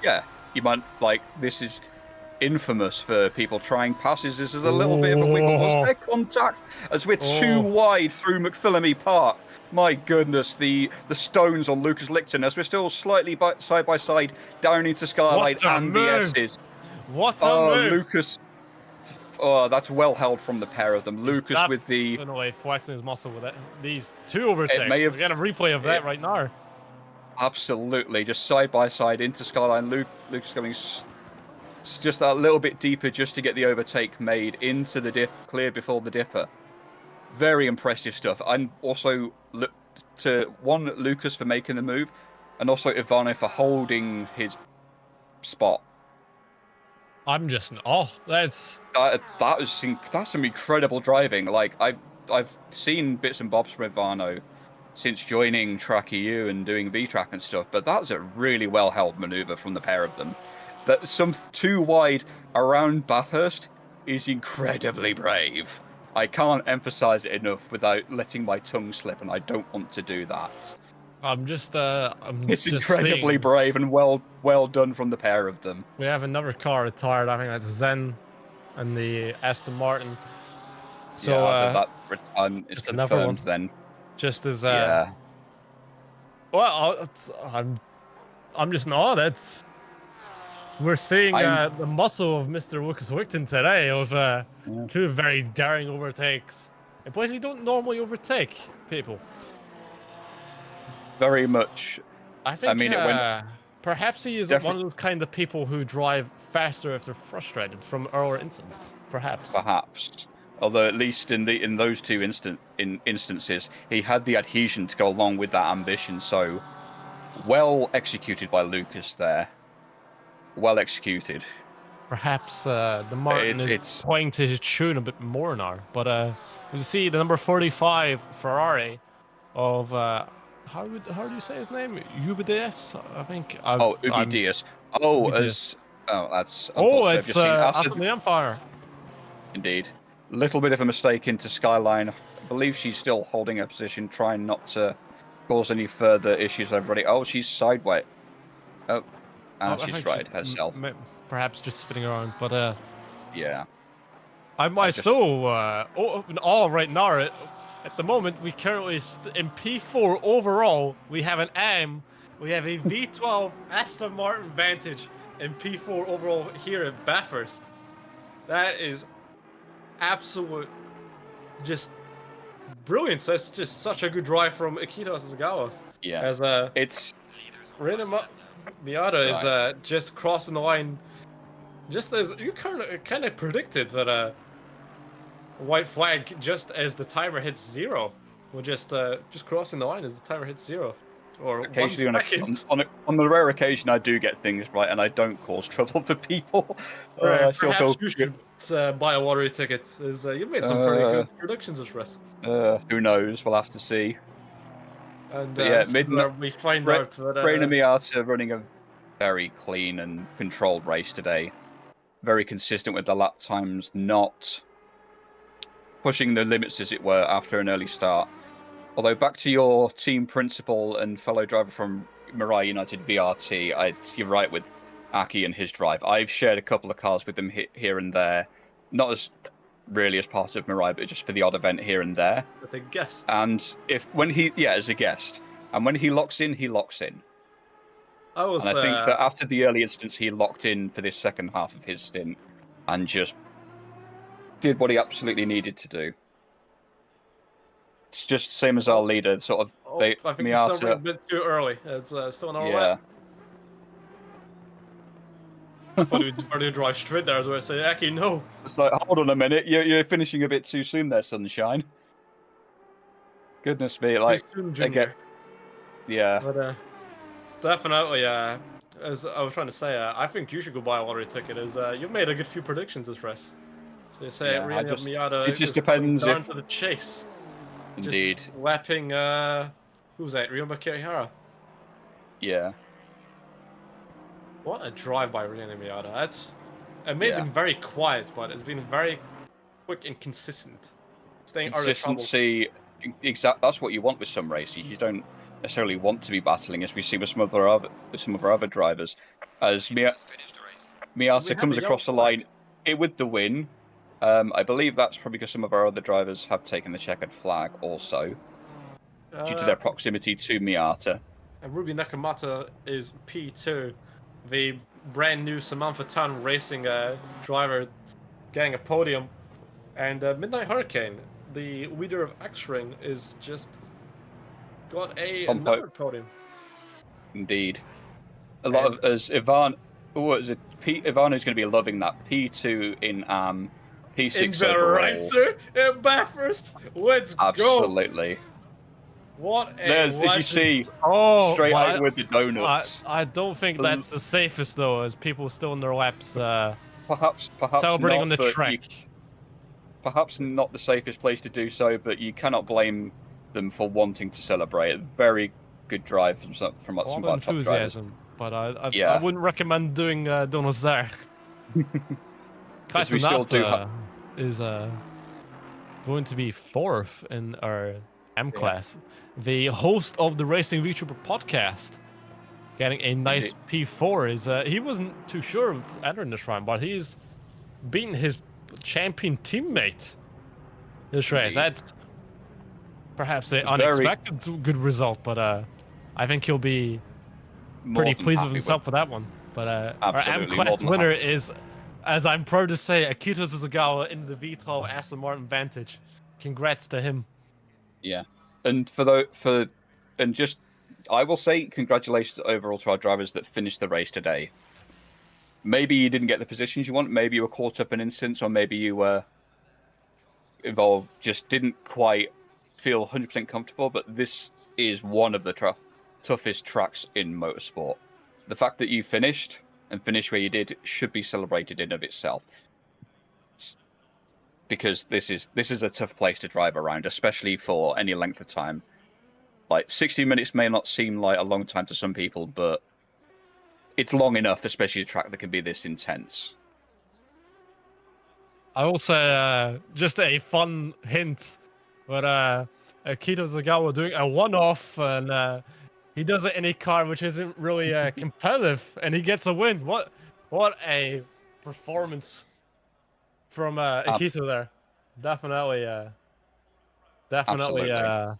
Yeah, you might, like, this is infamous for people trying passes. This is a little bit of a wiggle. Was there contact as we're too wide through McPhillamy Park? My goodness, the stones on Lucas Licton as we're still slightly side by side down into Skylight and the S's. What a move! Lucas. Oh, that's well held from the pair of them. Lucas with the... in a way, flexing his muscle with it. These two overtakes. We got a replay of that right now. Absolutely, just side by side into Skyline. Lucas going just a little bit deeper just to get the overtake made into the dip, clear before the dipper. Very impressive stuff. And also to Lucas for making the move, and also Ivano for holding his spot. I'm just in awe. That's some incredible driving. Like I've seen bits and bobs from Ivano since joining Track EU and doing Vtracc and stuff, but that's a really well held maneuver from the pair of them. That some too wide around Bathurst is incredibly brave. I can't emphasize it enough without letting my tongue slip, and I don't want to do that. It's incredibly brave and well done from the pair of them. We have another car retired. I think that's Zen and the Aston Martin. So that return is confirmed then. Just as well, I'm just in awe. We're seeing the muscle of Mr. Lucas Wickton today of two very daring overtakes in places you don't normally overtake people. Very much. I think perhaps he is one of those kind of people who drive faster if they're frustrated from earlier incidents. Perhaps. Although at least in those two instances, he had the adhesion to go along with that ambition. So well executed by Lucas there. Well executed. Perhaps the Martin is playing to his tune a bit more now. But you see the number 45 Ferrari of how do you say his name? Ubidius, I think. Ubidius. That's. It's after the Empire. Indeed. Little bit of a mistake into Skyline. I believe she's still holding her position, trying not to cause any further issues with everybody. Oh, she's sideways. Oh, and I she's think righted herself. perhaps just spinning around, but Yeah. I might just- still in all right now. At the moment, we currently in P4 overall. We have an AM. We have a V12 Aston Martin Vantage in P4 overall here at Bathurst. That is absolute, just brilliant. That's just such a good drive from Akito Sasagawa. Yeah. As It's Rina Miata is Right. just crossing the line, just as you kind of predicted that white flag just as the timer hits 0. We're just crossing the line as the timer hits 0, or occasionally 1 second. on the rare occasion I do get things right and I don't cause trouble for people. I still Perhaps feel you good. should buy a lottery ticket. As you've made some pretty good predictions this race. Who knows? We'll have to see. And But yeah, this is where we find out that Reina Miata running a very clean and controlled race today. Very consistent with the lap times, not pushing the limits, as it were, after an early start. Although, back to your team principal and fellow driver from Mirai United VRT, you're right with Aki and his drive. I've shared a couple of cars with them here and there, not as really as part of Mirai, but just for the odd event here and there. with a guest. And as a guest, and when he locks in, he locks in. I was, And I think that after the early instance, he locked in for this second half of his stint and just did what he absolutely needed to do. It's just the same as our leader, sort of. I think he's somewhere a bit too early. It's still an hour lap. I thought he was ready to drive straight there, as I say, Aki, no. It's like, hold on a minute, you're finishing a bit too soon there, Sunshine. Goodness me, like, Junior. Yeah. But definitely, as I was trying to say, I think you should go buy a lottery ticket. As you've made a good few predictions this race. So you say Miata. It just depends down for the chase. Indeed. Just lapping. Who's that? Ryoma Kirihara. Yeah. What a drive by Ryoma Miata. It may have been very quiet, but it's been very quick and consistent. Staying out of trouble. Consistency. That's what you want with some races. You don't necessarily want to be battling, as we see with some of our other drivers. As Miata comes across the line with the win. I believe that's probably because some of our other drivers have taken the checkered flag also, due to their proximity to Miata. And Ruby Nakamata is P2, the brand new Samantha Tan Racing driver, getting a podium. And Midnight Hurricane, the leader of X-Ring, is just got another podium. Indeed. A lot of Ivan. Ivano's going to be loving that P2 in P6 in the overall. right, sir. In Bathurst. Let's go. Absolutely. What a There's, as you see, straight out with the donuts. I don't think that's the safest, though, as people still in their laps perhaps celebrating not, on the track. Perhaps not the safest place to do so, but you cannot blame them for wanting to celebrate. Very good drive from some of our top drivers. But I wouldn't recommend doing donuts there. We still do is going to be 4th in our M class. The host of the Racing VTuber podcast, getting a nice P4. Is he wasn't too sure of entering this round, but he's beaten his champion teammate this race. That's perhaps an unexpected good result, but I think he'll be pretty pleased with himself for that one. But our M class winner is, as I'm proud to say, Akito Sasagawa in the V12 Aston Martin Vantage. Congrats to him. Yeah, and I will say congratulations overall to our drivers that finished the race today. Maybe you didn't get the positions you want, maybe you were caught up in incidents, or maybe you were involved, just didn't quite feel 100% comfortable, but this is one of the toughest tracks in motorsport. The fact that you finished where you did should be celebrated in of itself, because this is a tough place to drive around, especially for any length of time. Like 60 minutes may not seem like a long time to some people, but it's long enough, especially a track that can be this intense. I will say just a fun hint, but Akito Zagawa doing a one-off, and he does it in a car which isn't really competitive, and he gets a win. What a performance from Akito there. Definitely, definitely Absolutely.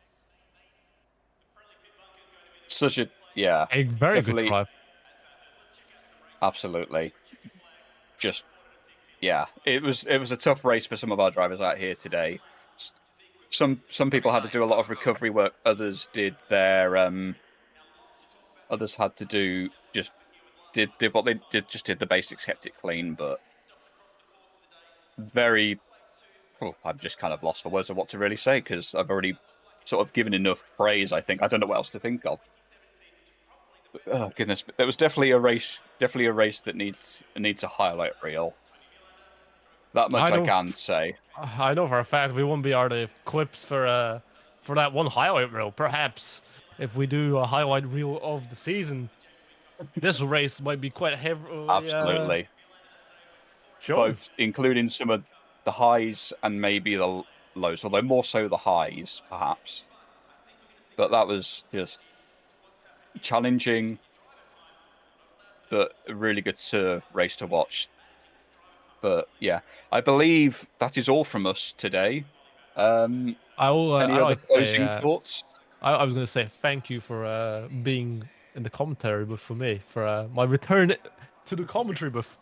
Such a a very good definitely, drive. absolutely. Just it was a tough race for some of our drivers out here today. Some people had to do a lot of recovery work. Others did their others had to do did what they did, just did the basics, kept it clean, but very. Well, I'm just kind of lost for words of what to really say because I've already sort of given enough praise. I think I don't know what else to think of. Oh goodness, there was definitely a race that needs a highlight reel. That much I I know, can say. I know for a fact we won't be out of clips for that one highlight reel. Perhaps if we do a highlight reel of the season, this race might be quite heavily Absolutely, shown. both including some of the highs and maybe the lows, although more so the highs, perhaps. But that was just challenging, but a really good race to watch. But yeah, I believe that is all from us today. Any I other like to say, closing thoughts? I was going to say thank you for being in the commentary booth for me, for my return to the commentary booth.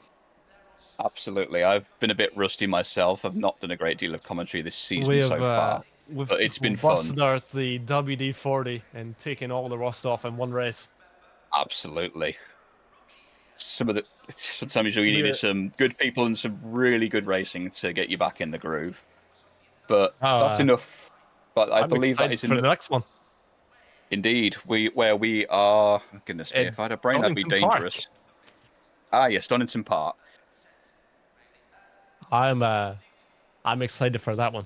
Absolutely. I've been a bit rusty myself. I've not done a great deal of commentary this We season have so far, but it's been we've fun. busted out the WD-40 and taken all the rust off in one race. Absolutely. Sometimes you We, needed some good people and some really good racing to get you back in the groove. But that's enough. But I I'm believe that excited is for the enough. next one. Indeed, where we are. Goodness dear, At if I had a brain, that'd be Donington Park. dangerous. Ah, yes, Donington Park. I'm excited for that one.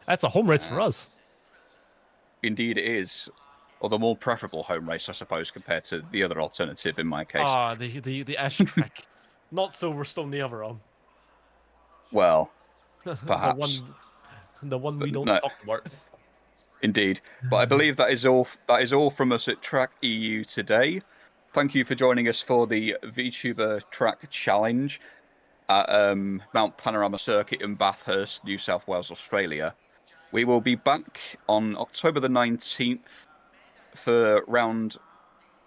That's a home race for us. Indeed, it is. Or the more preferable home race, I suppose, compared to the other alternative in my case. Ah, the Ash track, not Silverstone the other one. Well, the perhaps. one we don't No, talk about. indeed. But I believe that is all. That is all from us at Track EU today. Thank you for joining us for the VTuber Track Challenge at Mount Panorama Circuit in Bathurst, New South Wales, Australia. We will be back on October the 19th for round.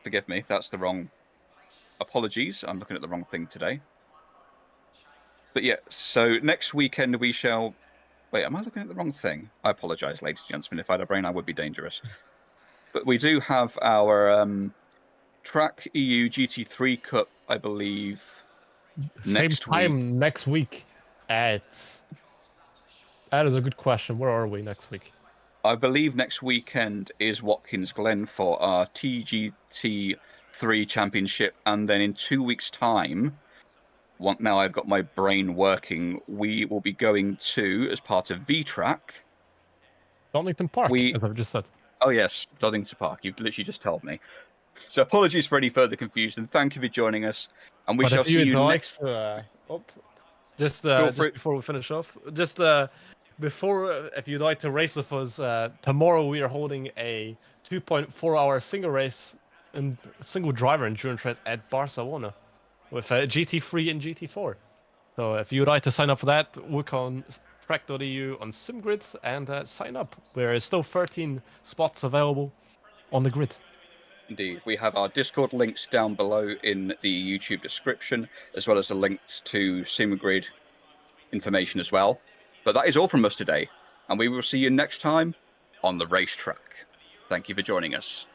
Forgive me, that's the wrong. Apologies, I'm looking at the wrong thing today. But yeah, so next weekend we shall. Wait, am I looking at the wrong thing? I apologise, ladies and gentlemen. If I had a brain, I would be dangerous. But we do have our Track EU GT3 Cup, I believe, Same next week. time next week. At that is a good question. Where are we next week? I believe next weekend is Watkins Glen for our TGT3 Championship, and then in 2 weeks' time. Now I've got my brain working. We will be going to, as part of Vtracc. Donington Park, as I've just said. Oh yes, Donington Park. You've literally just told me. So apologies for any further confusion. Thank you for joining us, and we shall see you next. Just free. before we finish off, just before if you'd like to race with us, tomorrow we are holding a 2.4-hour single race and single driver endurance race at Barcelona with GT3 and GT4. So if you'd like to sign up for that, look on track.eu on SimGrid and sign up. There is still 13 spots available on the grid. Indeed, we have our Discord links down below in the YouTube description, as well as the links to SimGrid information as well. But that is all from us today, and we will see you next time on the racetrack. Thank you for joining us.